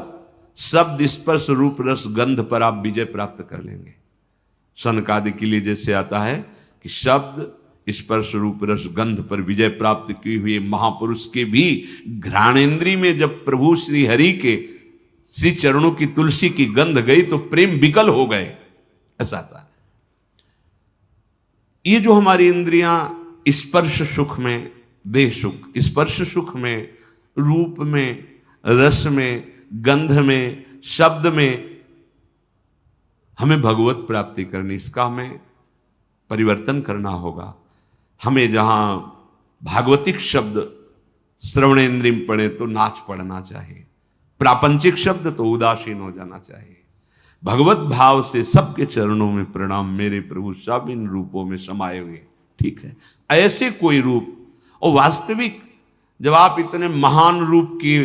शब्द स्पर्श रूप रस गंध पर आप विजय प्राप्त कर लेंगे। सनकादि के लिए जैसे आता है कि शब्द स्पर्श रूप रस गंध पर विजय प्राप्त की हुई महापुरुष के भी घ्राणेन्द्री में जब प्रभु श्री हरि के श्री चरणों की तुलसी की गंध गई तो प्रेम विकल हो गए, ऐसा था। ये जो हमारी इंद्रियां स्पर्श सुख में, देह सुख, स्पर्श सुख में, रूप में, रस में, गंध में, शब्द में हमें भगवत प्राप्ति करनी, इसका हमें परिवर्तन करना होगा। हमें जहां भागवतिक शब्द श्रवणेन्द्रिय में पड़े तो नाच पड़ना चाहिए, प्रापंचिक शब्द तो उदासीन हो जाना चाहिए। भगवत भाव से सबके चरणों में प्रणाम, मेरे प्रभु सब इन रूपों में समाये हुए, ठीक है। ऐसे कोई रूप, और वास्तविक जब आप इतने महान रूप की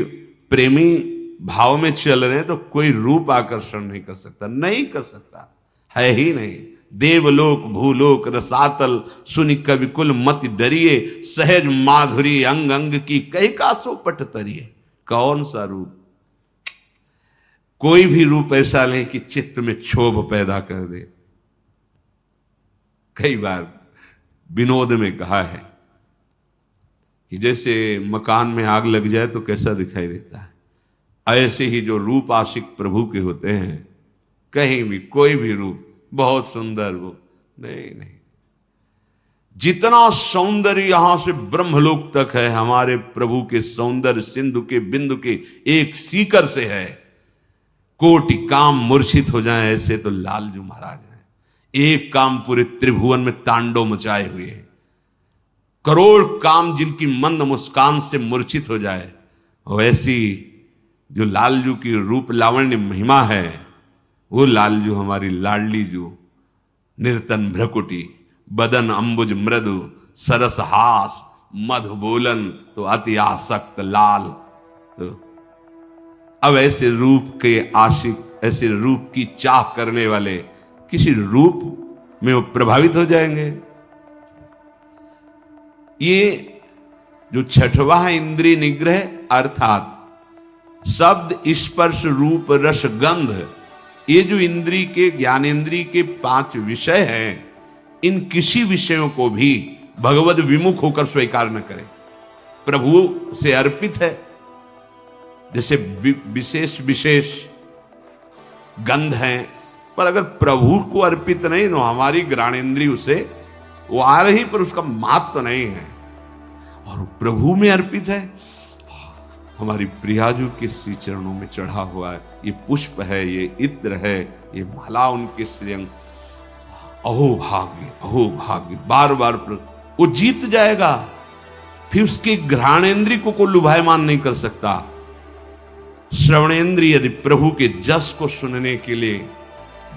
प्रेमी भाव में चल रहे हैं तो कोई रूप आकर्षण नहीं कर सकता, नहीं कर सकता, है ही नहीं। देवलोक भूलोक रसातल सुनि कवि कुल मत डरिए, सहज माधुरी अंग अंग की कई कासो पट तरिए। कौन सा रूप? कोई भी रूप ऐसा नहीं कि चित्त में क्षोभ पैदा कर दे। कई बार विनोद में कहा है कि जैसे मकान में आग लग जाए तो कैसा दिखाई देता है, ऐसे ही जो रूप आशिक प्रभु के होते हैं, कहीं भी कोई भी रूप बहुत सुंदर वो नहीं। जितना सौंदर्य यहां से ब्रह्मलोक तक है हमारे प्रभु के सौंदर्य सिंधु के बिंदु के एक सीकर से है। कोटि काम मूर्छित हो जाए ऐसे तो लालजू महाराज हैं। एक काम पूरे त्रिभुवन में तांडव मचाए हुए है। करोड़ काम जिनकी मंद मुस्कान से मूर्छित हो जाए, वैसी जो लालजू की रूप लावण्य महिमा है, वो लालजू हमारी लाडली जू, निर्तन भ्रकुटी, बदन अंबुज मृदु, सरस हास, मधु बोलन तो अति आसक्त लाल। तो अब ऐसे रूप के आशिक, ऐसे रूप की चाह करने वाले किसी रूप में वो प्रभावित हो जाएंगे। ये जो छठवां है इंद्रिय निग्रह, अर्थात शब्द स्पर्श रूप रस गंध, ये जो इंद्रिय के ज्ञानेन्द्रिय के 5 विषय हैं, इन किसी विषयों को भी भगवद विमुख होकर स्वीकार न करें। प्रभु से अर्पित है, जैसे विशेष विशेष गंध हैं, पर अगर प्रभु को अर्पित नहीं तो हमारी घ्राणेन्द्रिय उसे वो आ रही पर उसका महत्व तो नहीं है। और प्रभु में अर्पित है, हमारी प्रियाजू के श्री चरणों में चढ़ा हुआ है, ये पुष्प है, ये इत्र है, ये माला उनके श्रीअंग। अहो भाग्य, बार बार वो जीत जाएगा। फिर उसके घ्राणेन्द्रिय को लुभायमान नहीं कर सकता। श्रवणेन्द्रिय यदि प्रभु के जस को सुनने के लिए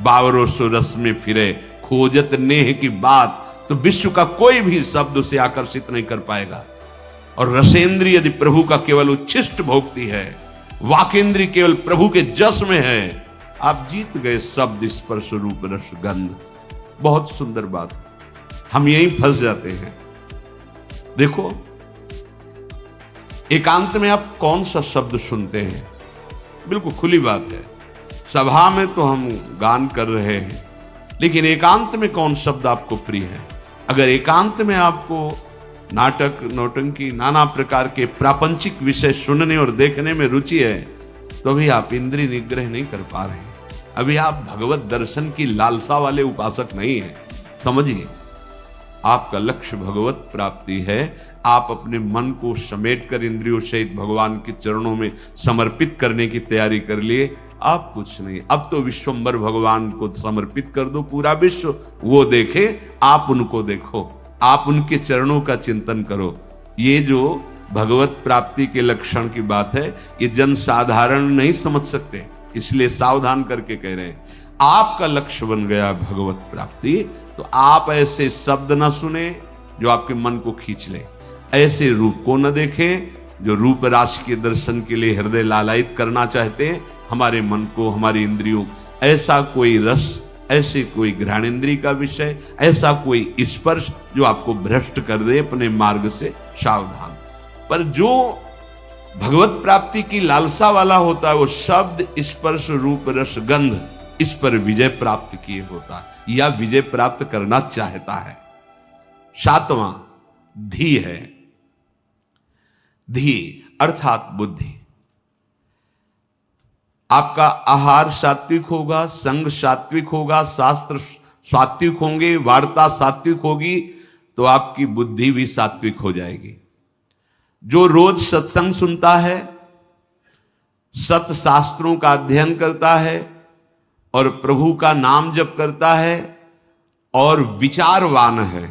बावरों सो रस में फिरे, खोजत नेह की बात, तो विश्व का कोई भी शब्द उसे आकर्षित नहीं कर पाएगा। और रसेंद्रिय यदि प्रभु का केवल उच्छिष्ट भोगती है, वाकेंद्रिय केवल प्रभु के जस में है, आप जीत गए शब्द स्पर्श रूप रस गंध। बहुत सुंदर बात, हम यहीं फंस जाते हैं। देखो, एकांत में आप कौन सा शब्द सुनते हैं? बिल्कुल खुली बात है, सभा में तो हम गान कर रहे हैं, लेकिन एकांत में कौन शब्द आपको प्रिय है? अगर एकांत में आपको नाटक, नौटंकी, नाना प्रकार के प्रापंचिक विषय सुनने और देखने में रुचि है, तो अभी आप इंद्रिय निग्रह नहीं कर पा रहे हैं। अभी आप भगवत दर्शन की लालसा वाले उपासक नहीं हैं। समझिए, आपका लक्ष्य भगवत प्राप्ति है। आप अपने मन को समेटकर इंद्रियों सहित भगवान के चरणों में समर्पित करने की तैयारी कर लिए। आप कुछ नहीं, अब तो विश्वम्बर भगवान को समर्पित कर दो। पूरा विश्व वो देखे, आप उनको देखो, आप उनके चरणों का चिंतन करो। ये जो भगवत प्राप्ति के लक्षण की बात है, ये जन साधारण नहीं समझ सकते, इसलिए सावधान करके कह रहे हैं। आपका लक्ष्य बन गया भगवत प्राप्ति, तो आप ऐसे शब्द ना सुने जो आपके मन को खींच ले, ऐसे रूप को न देखें जो रूप राशि के दर्शन के लिए हृदय लालायित करना चाहते हैं हमारे मन को, हमारी इंद्रियों। ऐसा कोई रस, ऐसे कोई घ्राणेन्द्रिय का विषय, ऐसा कोई स्पर्श जो आपको भ्रष्ट कर दे अपने मार्ग से, सावधान। पर जो भगवत प्राप्ति की लालसा वाला होता है, वो शब्द स्पर्श रूप रस गंध, इस पर विजय प्राप्त किए होता है या विजय प्राप्त करना चाहता है। सातवां धी है। धी अर्थात बुद्धि। आपका आहार सात्विक होगा, संग सात्विक होगा, शास्त्र सात्विक होंगे, वार्ता सात्विक होगी, तो आपकी बुद्धि भी सात्विक हो जाएगी। जो रोज सत्संग सुनता है, सत शास्त्रों का अध्ययन करता है और प्रभु का नाम जप करता है और विचारवान है,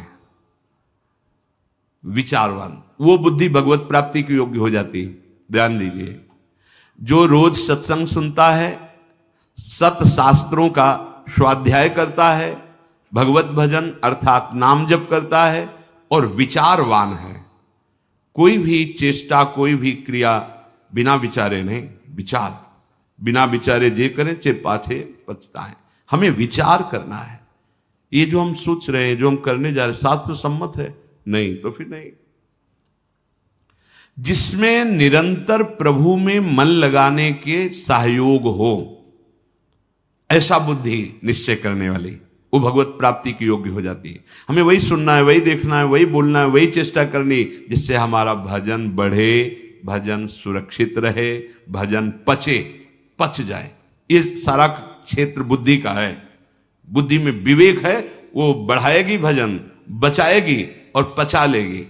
विचारवान, वो बुद्धि भगवत प्राप्ति के योग्य हो जाती है। ध्यान दीजिए, जो रोज सत्संग सुनता है, सत शास्त्रों का स्वाध्याय करता है, भगवत भजन अर्थात नाम जप करता है और विचारवान है, कोई भी चेष्टा, कोई भी क्रिया बिना विचारे नहीं, विचार बिना विचारे जे करें चे पाछे पछताएं। हमें विचार करना है। ये जो हम सोच रहे हैं, जो हम करने जा रहे हैं, शास्त्र सम्मत है? नहीं, तो फिर नहीं। जिसमें निरंतर प्रभु में मन लगाने के सहयोग हो, ऐसा बुद्धि निश्चय करने वाली, वो भगवत प्राप्ति की योग्य हो जाती है। हमें वही सुनना है, वही देखना है, वही बोलना है, वही चेष्टा करनी, जिससे हमारा भजन बढ़े, भजन सुरक्षित रहे, भजन पच जाए। ये सारा क्षेत्र बुद्धि का है। बुद्धि में विवेक है, वो बढ़ाएगी भजन, बचाएगी और पचा लेगी।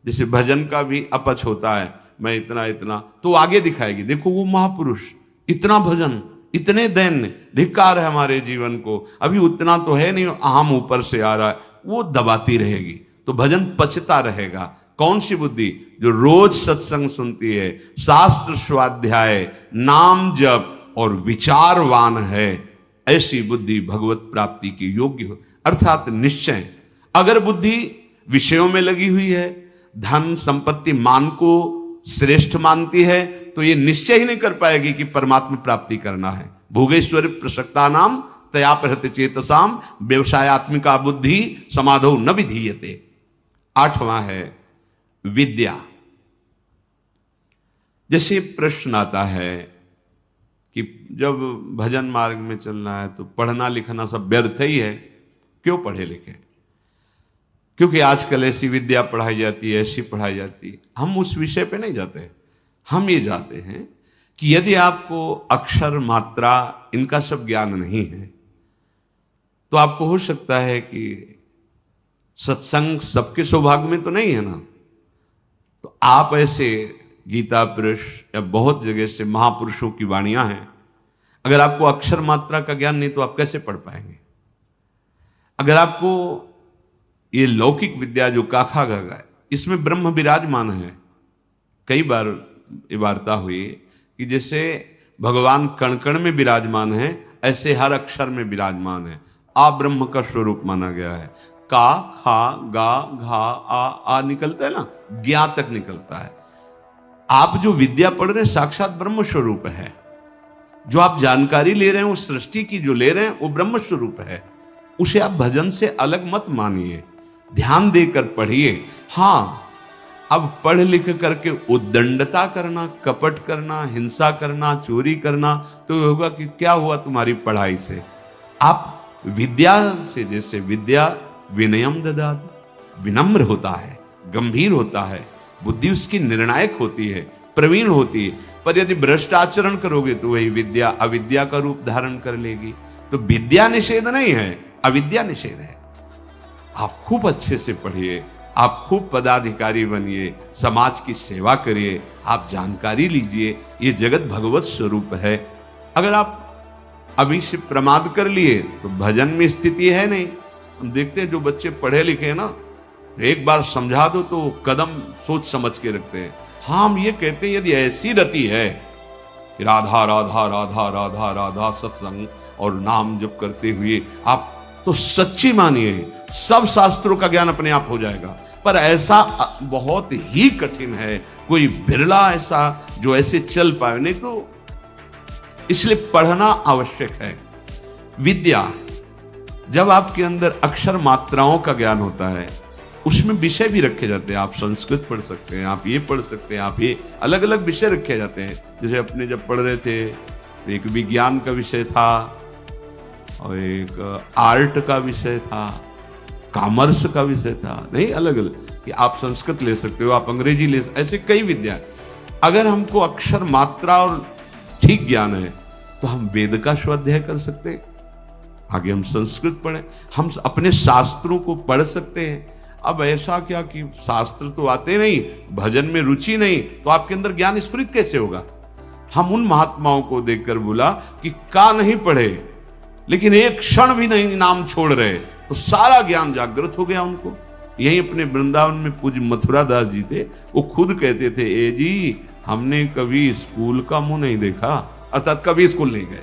जैसे भजन का भी अपच होता है, मैं इतना इतना, तो आगे दिखाएगी, देखो वो महापुरुष, इतना भजन, इतने दैन्य, धिक्कार है हमारे जीवन को, अभी उतना तो है नहीं, आम ऊपर से आ रहा है, वो दबाती रहेगी, तो भजन पचता रहेगा। कौन सी बुद्धि? जो रोज सत्संग सुनती है, शास्त्र स्वाध्याय, नाम जप और विचारवान है, ऐसी बुद्धि भगवत प्राप्ति की योग्य हो, अर्थात निश्चय। अगर बुद्धि विषयों में लगी हुई है, धन संपत्ति मान को श्रेष्ठ मानती है, तो ये निश्चय ही नहीं कर पाएगी कि परमात्मा प्राप्ति करना है। भोगेश्वर प्रसक्ता नाम तयापहृत चेतसाम व्यवसायत्मिका बुद्धि समाधौ न विधीयते। आठवां है विद्या। जैसे प्रश्न आता है कि जब भजन मार्ग में चलना है तो पढ़ना लिखना सब व्यर्थ ही है, क्यों पढ़े लिखे? क्योंकि आजकल ऐसी विद्या पढ़ाई जाती है, ऐसी पढ़ाई जाती है। हम उस विषय पे नहीं जाते, हम ये जाते हैं कि यदि आपको अक्षर मात्रा इनका सब ज्ञान नहीं है, तो आपको हो सकता है कि सत्संग सबके सौभाग्य में तो नहीं है ना, तो आप ऐसे गीता पुरुष या बहुत जगह से महापुरुषों की वाणियां हैं, अगर आपको अक्षर मात्रा का ज्ञान नहीं तो आप कैसे पढ़ पाएंगे? अगर आपको ये लौकिक विद्या जो काखा गागा है, इसमें ब्रह्म विराजमान है। कई बार ये वार्ता हुई कि जैसे भगवान कण कण में विराजमान है, ऐसे हर अक्षर में विराजमान है। आ ब्रह्म का स्वरूप माना गया है। का, खा, गा, घा, आ निकलता है ना, ज्ञा तक निकलता है। आप जो विद्या पढ़ रहे हैं साक्षात ब्रह्म स्वरूप है। जो आप जानकारी ले रहे हैं, उस सृष्टि की जो ले रहे हैं, वो ब्रह्म स्वरूप है। उसे आप भजन से अलग मत मानिए, ध्यान देकर पढ़िए। हाँ, अब पढ़ लिख करके उद्दंडता करना, कपट करना, हिंसा करना, चोरी करना, तो होगा कि क्या हुआ तुम्हारी पढ़ाई से? आप विद्या से, जैसे विद्या विनयम ददात, विनम्र होता है, गंभीर होता है, बुद्धि उसकी निर्णायक होती है, प्रवीण होती है। पर यदि भ्रष्ट आचरण करोगे तो वही विद्या अविद्या का रूप धारण कर लेगी। तो विद्या निषेध नहीं है, अविद्या निषेध है। आप खूब अच्छे से पढ़िए, आप खूब पदाधिकारी बनिए, समाज की सेवा करिए, आप जानकारी लीजिए, ये जगत भगवत स्वरूप है। अगर आप अभी से प्रमाद कर लिए तो भजन में स्थिति है नहीं। हम देखते हैं जो बच्चे पढ़े लिखे हैं ना, एक बार समझा दो तो कदम सोच समझ के रखते हैं। हाँ, हम ये कहते हैं यदि ऐसी रति है कि राधा राधा राधा राधा राधा सत्संग और नाम जप करते हुए आप, तो सच्ची मानिए सब शास्त्रों का ज्ञान अपने आप हो जाएगा। पर ऐसा बहुत ही कठिन है, कोई बिरला ऐसा जो ऐसे चल पाए, नहीं तो इसलिए पढ़ना आवश्यक है। विद्या, जब आपके अंदर अक्षर मात्राओं का ज्ञान होता है, उसमें विषय भी रखे जाते हैं। आप संस्कृत पढ़ सकते हैं, आप ये पढ़ सकते हैं, आप ये अलग अलग विषय रखे जाते हैं। जैसे अपने जब पढ़ रहे थे, एक विज्ञान का विषय था और एक आर्ट का विषय था, कॉमर्स का विषय था, नहीं, अलग अलग, कि आप संस्कृत ले सकते हो, आप अंग्रेजी ले सकते, ऐसे कई विद्या। अगर हमको अक्षर मात्रा और ठीक ज्ञान है तो हम वेद का स्वाध्याय कर सकते हैं, आगे हम संस्कृत पढ़ें, हम अपने शास्त्रों को पढ़ सकते हैं। अब ऐसा क्या कि शास्त्र तो आते नहीं, भजन में रुचि नहीं, तो आपके अंदर ज्ञान स्फुरित कैसे होगा? हम उन महात्माओं को देखकर बोला कि का नहीं पढ़े लेकिन एक क्षण भी नहीं नाम छोड़ रहे, तो सारा ज्ञान जागृत हो गया उनको। यही अपने वृंदावन में पूज्य मथुरा दास जी थे, वो खुद कहते थे, ए जी हमने कभी स्कूल का मुंह नहीं देखा, अर्थात कभी स्कूल नहीं गए।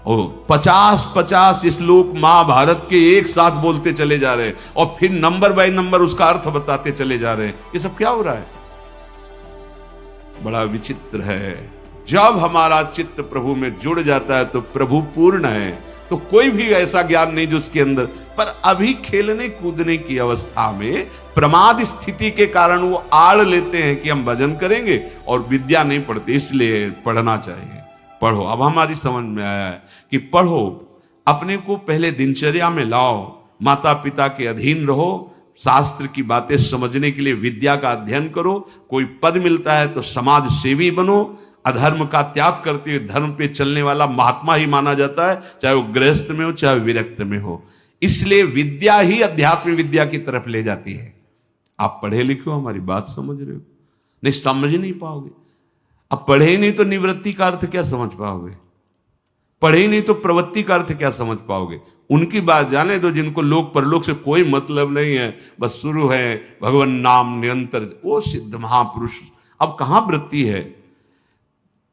ओ 50-50 श्लोक महाभारत के एक साथ बोलते चले जा रहे और फिर नंबर बाय नंबर उसका अर्थ बताते चले जा रहे। ये सब क्या हो रहा है? बड़ा विचित्र है। जब हमारा चित्त प्रभु में जुड़ जाता है तो प्रभु पूर्ण है, तो कोई भी ऐसा ज्ञान नहीं जो उसके अंदर। पर अभी खेलने कूदने की अवस्था में प्रमाद स्थिति के कारण वो आड़ लेते हैं कि हम भजन करेंगे और विद्या नहीं पढ़ते, इसलिए पढ़ना चाहिए। पढ़ो, अब हमारी समझ में आया है कि पढ़ो, अपने को पहले दिनचर्या में लाओ, माता पिता के अधीन रहो, शास्त्र की बातें समझने के लिए विद्या का अध्ययन करो, कोई पद मिलता है तो समाज सेवी बनो, अधर्म का त्याग करते हुए धर्म पे चलने वाला महात्मा ही माना जाता है, चाहे वो गृहस्थ में हो चाहे विरक्त में हो। इसलिए विद्या ही अध्यात्म विद्या की तरफ ले जाती है। आप पढ़े लिखे हो, हमारी बात समझ रहे हो? नहीं, समझ नहीं पाओगे। अब पढ़े ही नहीं तो निवृत्ति का अर्थ क्या समझ पाओगे? पढ़े ही नहीं तो प्रवृत्ति का अर्थ क्या समझ पाओगे? उनकी बात जाने दो जिनको लोक परलोक से कोई मतलब नहीं है, बस शुरू है भगवान नाम निरंतर, वो सिद्ध महापुरुष। अब कहां वृत्ति है?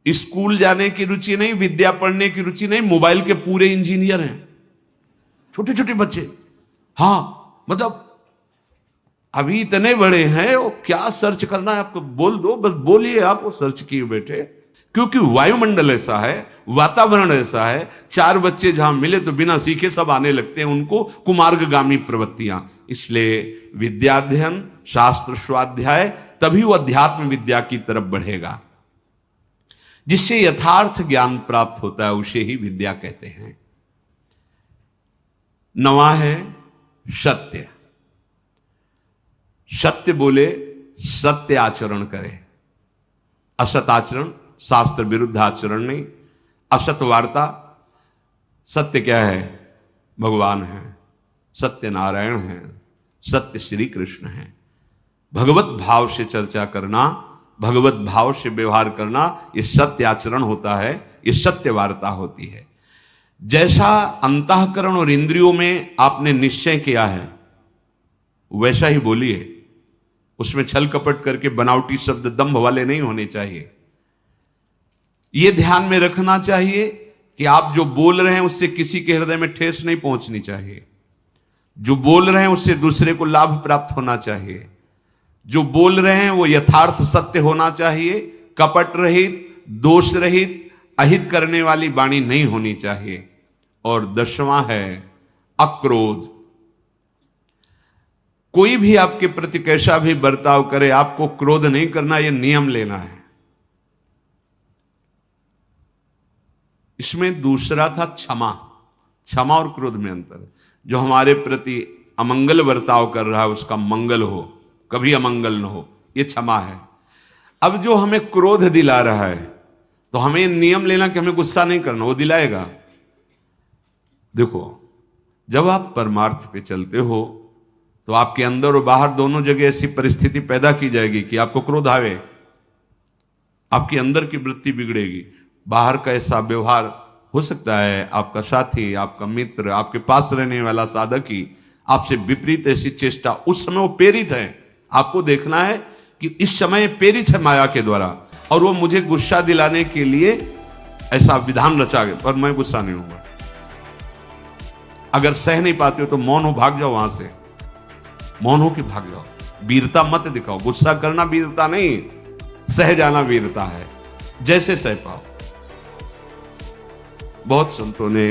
स्कूल जाने की रुचि नहीं, विद्या पढ़ने की रुचि नहीं, मोबाइल के पूरे इंजीनियर हैं छोटे छोटे बच्चे। हाँ, मतलब अभी इतने बड़े हैं, वो क्या सर्च करना है आपको बोल दो, बस बोलिए, आप वो सर्च किए बैठे। क्योंकि वायुमंडल ऐसा है, वातावरण ऐसा है, 4 बच्चे जहां मिले तो बिना सीखे सब आने लगते हैं, उनको कुमार्गगामी प्रवृत्तियां। इसलिए विद्याध्ययन, शास्त्र स्वाध्याय, तभी वो अध्यात्म विद्या की तरफ बढ़ेगा। जिससे यथार्थ ज्ञान प्राप्त होता है उसे ही विद्या कहते हैं। नवा है सत्य। सत्य बोले, सत्य आचरण करे, असत आचरण, शास्त्र विरुद्ध आचरण नहीं, असत वार्ता। सत्य क्या है? भगवान है, सत्य नारायण है, सत्य श्री कृष्ण है। भगवत भाव से चर्चा करना, भगवत भाव से व्यवहार करना, ये सत्य आचरण होता है, ये सत्य वार्ता होती है। जैसा अंतःकरण और इंद्रियों में आपने निश्चय किया है वैसा ही बोलिए, उसमें छल कपट करके बनावटी शब्द दंभ वाले नहीं होने चाहिए। यह ध्यान में रखना चाहिए कि आप जो बोल रहे हैं उससे किसी के हृदय में ठेस नहीं पहुंचनी चाहिए। जो बोल रहे हैं उससे दूसरे को लाभ प्राप्त होना चाहिए। जो बोल रहे हैं वो यथार्थ सत्य होना चाहिए, कपट रहित, दोष रहित, अहित करने वाली वाणी नहीं होनी चाहिए। और 10वां है अक्रोध। कोई भी आपके प्रति कैसा भी बर्ताव करे, आपको क्रोध नहीं करना, यह नियम लेना है। इसमें दूसरा था क्षमा। क्षमा और क्रोध में अंतर है। जो हमारे प्रति अमंगल बर्ताव कर रहा है उसका मंगल हो, कभी अमंगल न हो, यह क्षमा है। अब जो हमें क्रोध दिला रहा है तो हमें नियम लेना कि हमें गुस्सा नहीं करना, वो दिलाएगा। देखो, जब आप परमार्थ पे चलते हो तो आपके अंदर और बाहर दोनों जगह ऐसी परिस्थिति पैदा की जाएगी कि आपको क्रोध आवे, आपके अंदर की वृत्ति बिगड़ेगी। बाहर का ऐसा व्यवहार हो सकता है, आपका साथी, आपका मित्र, आपके पास रहने वाला साधक ही आपसे विपरीत ऐसी चेष्टा, उस समय वो प्रेरित है। आपको देखना है कि इस समय प्रेरित है माया के द्वारा और वो मुझे गुस्सा दिलाने के लिए ऐसा विधान रचा गया, पर मैं गुस्सा नहीं हूंगा। अगर सह नहीं पाते हो तो मौन हो, भाग जाओ वहां से, मौन हो के भाग जाओ। वीरता मत दिखाओ। गुस्सा करना वीरता नहीं, सह जाना वीरता है, जैसे सह पाओ। बहुत संतों ने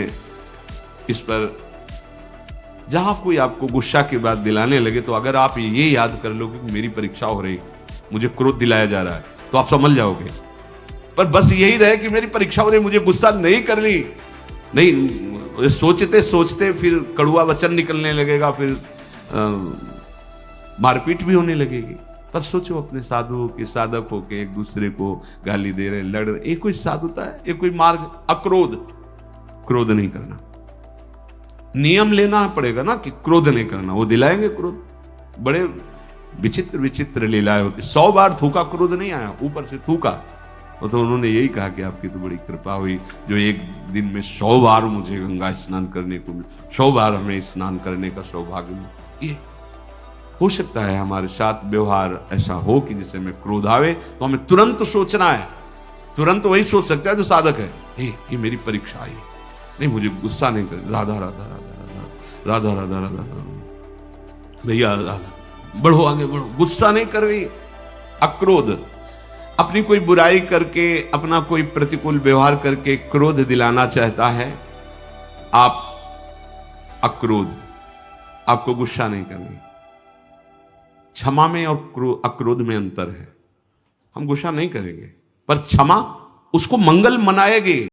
इस पर, जहां कोई आपको गुस्सा की बात दिलाने लगे तो अगर आप ये याद कर लो कि मेरी परीक्षा हो रही, मुझे क्रोध दिलाया जा रहा है, तो आप समझ जाओगे। पर बस यही रहे कि मेरी परीक्षा हो रही, मुझे गुस्सा नहीं करनी, नहीं, सोचते सोचते फिर कड़ुआ वचन निकलने लगेगा, फिर मारपीट भी होने लगेगी। पर सोचो अपने साधुओं के साधक होके एक दूसरे को गाली दे रहे, लड़ रहे, ये कोई साधुता है? ये कोई मार्ग? अक्रोध, क्रोध नहीं करना। नियम लेना पड़ेगा ना कि क्रोध नहीं करना, वो दिलाएंगे क्रोध। बड़े विचित्र विचित्र लीलाएं होती। 100 बार थूका, क्रोध नहीं आया, ऊपर से थूका। तो उन्होंने यही कहा कि आपकी तो बड़ी कृपा हुई जो एक दिन में 100 बार मुझे गंगा स्नान करने को मिला, 100 बार हमें स्नान करने का सौभाग्य मिला। ये हो सकता है हमारे साथ व्यवहार ऐसा हो कि जिससे हमें क्रोध आवे, तो हमें तुरंत सोचना है। तुरंत वही सोच सकता है जो साधक है, ये मेरी परीक्षा आई, नहीं मुझे गुस्सा नहीं कर, राधा राधा राधा राधा राधा राधा राधा, भैया राधा, बढ़ो आगे बढ़ो, गुस्सा नहीं कर रही। अक्रोध, अपनी कोई बुराई करके, अपना कोई प्रतिकूल व्यवहार करके क्रोध दिलाना चाहता है। आप अक्रोध, आपको गुस्सा नहीं करनी। क्षमा में और अक्रोध में अंतर है। हम गुस्सा नहीं करेंगे, पर क्षमा उसको मंगल मनाएगी।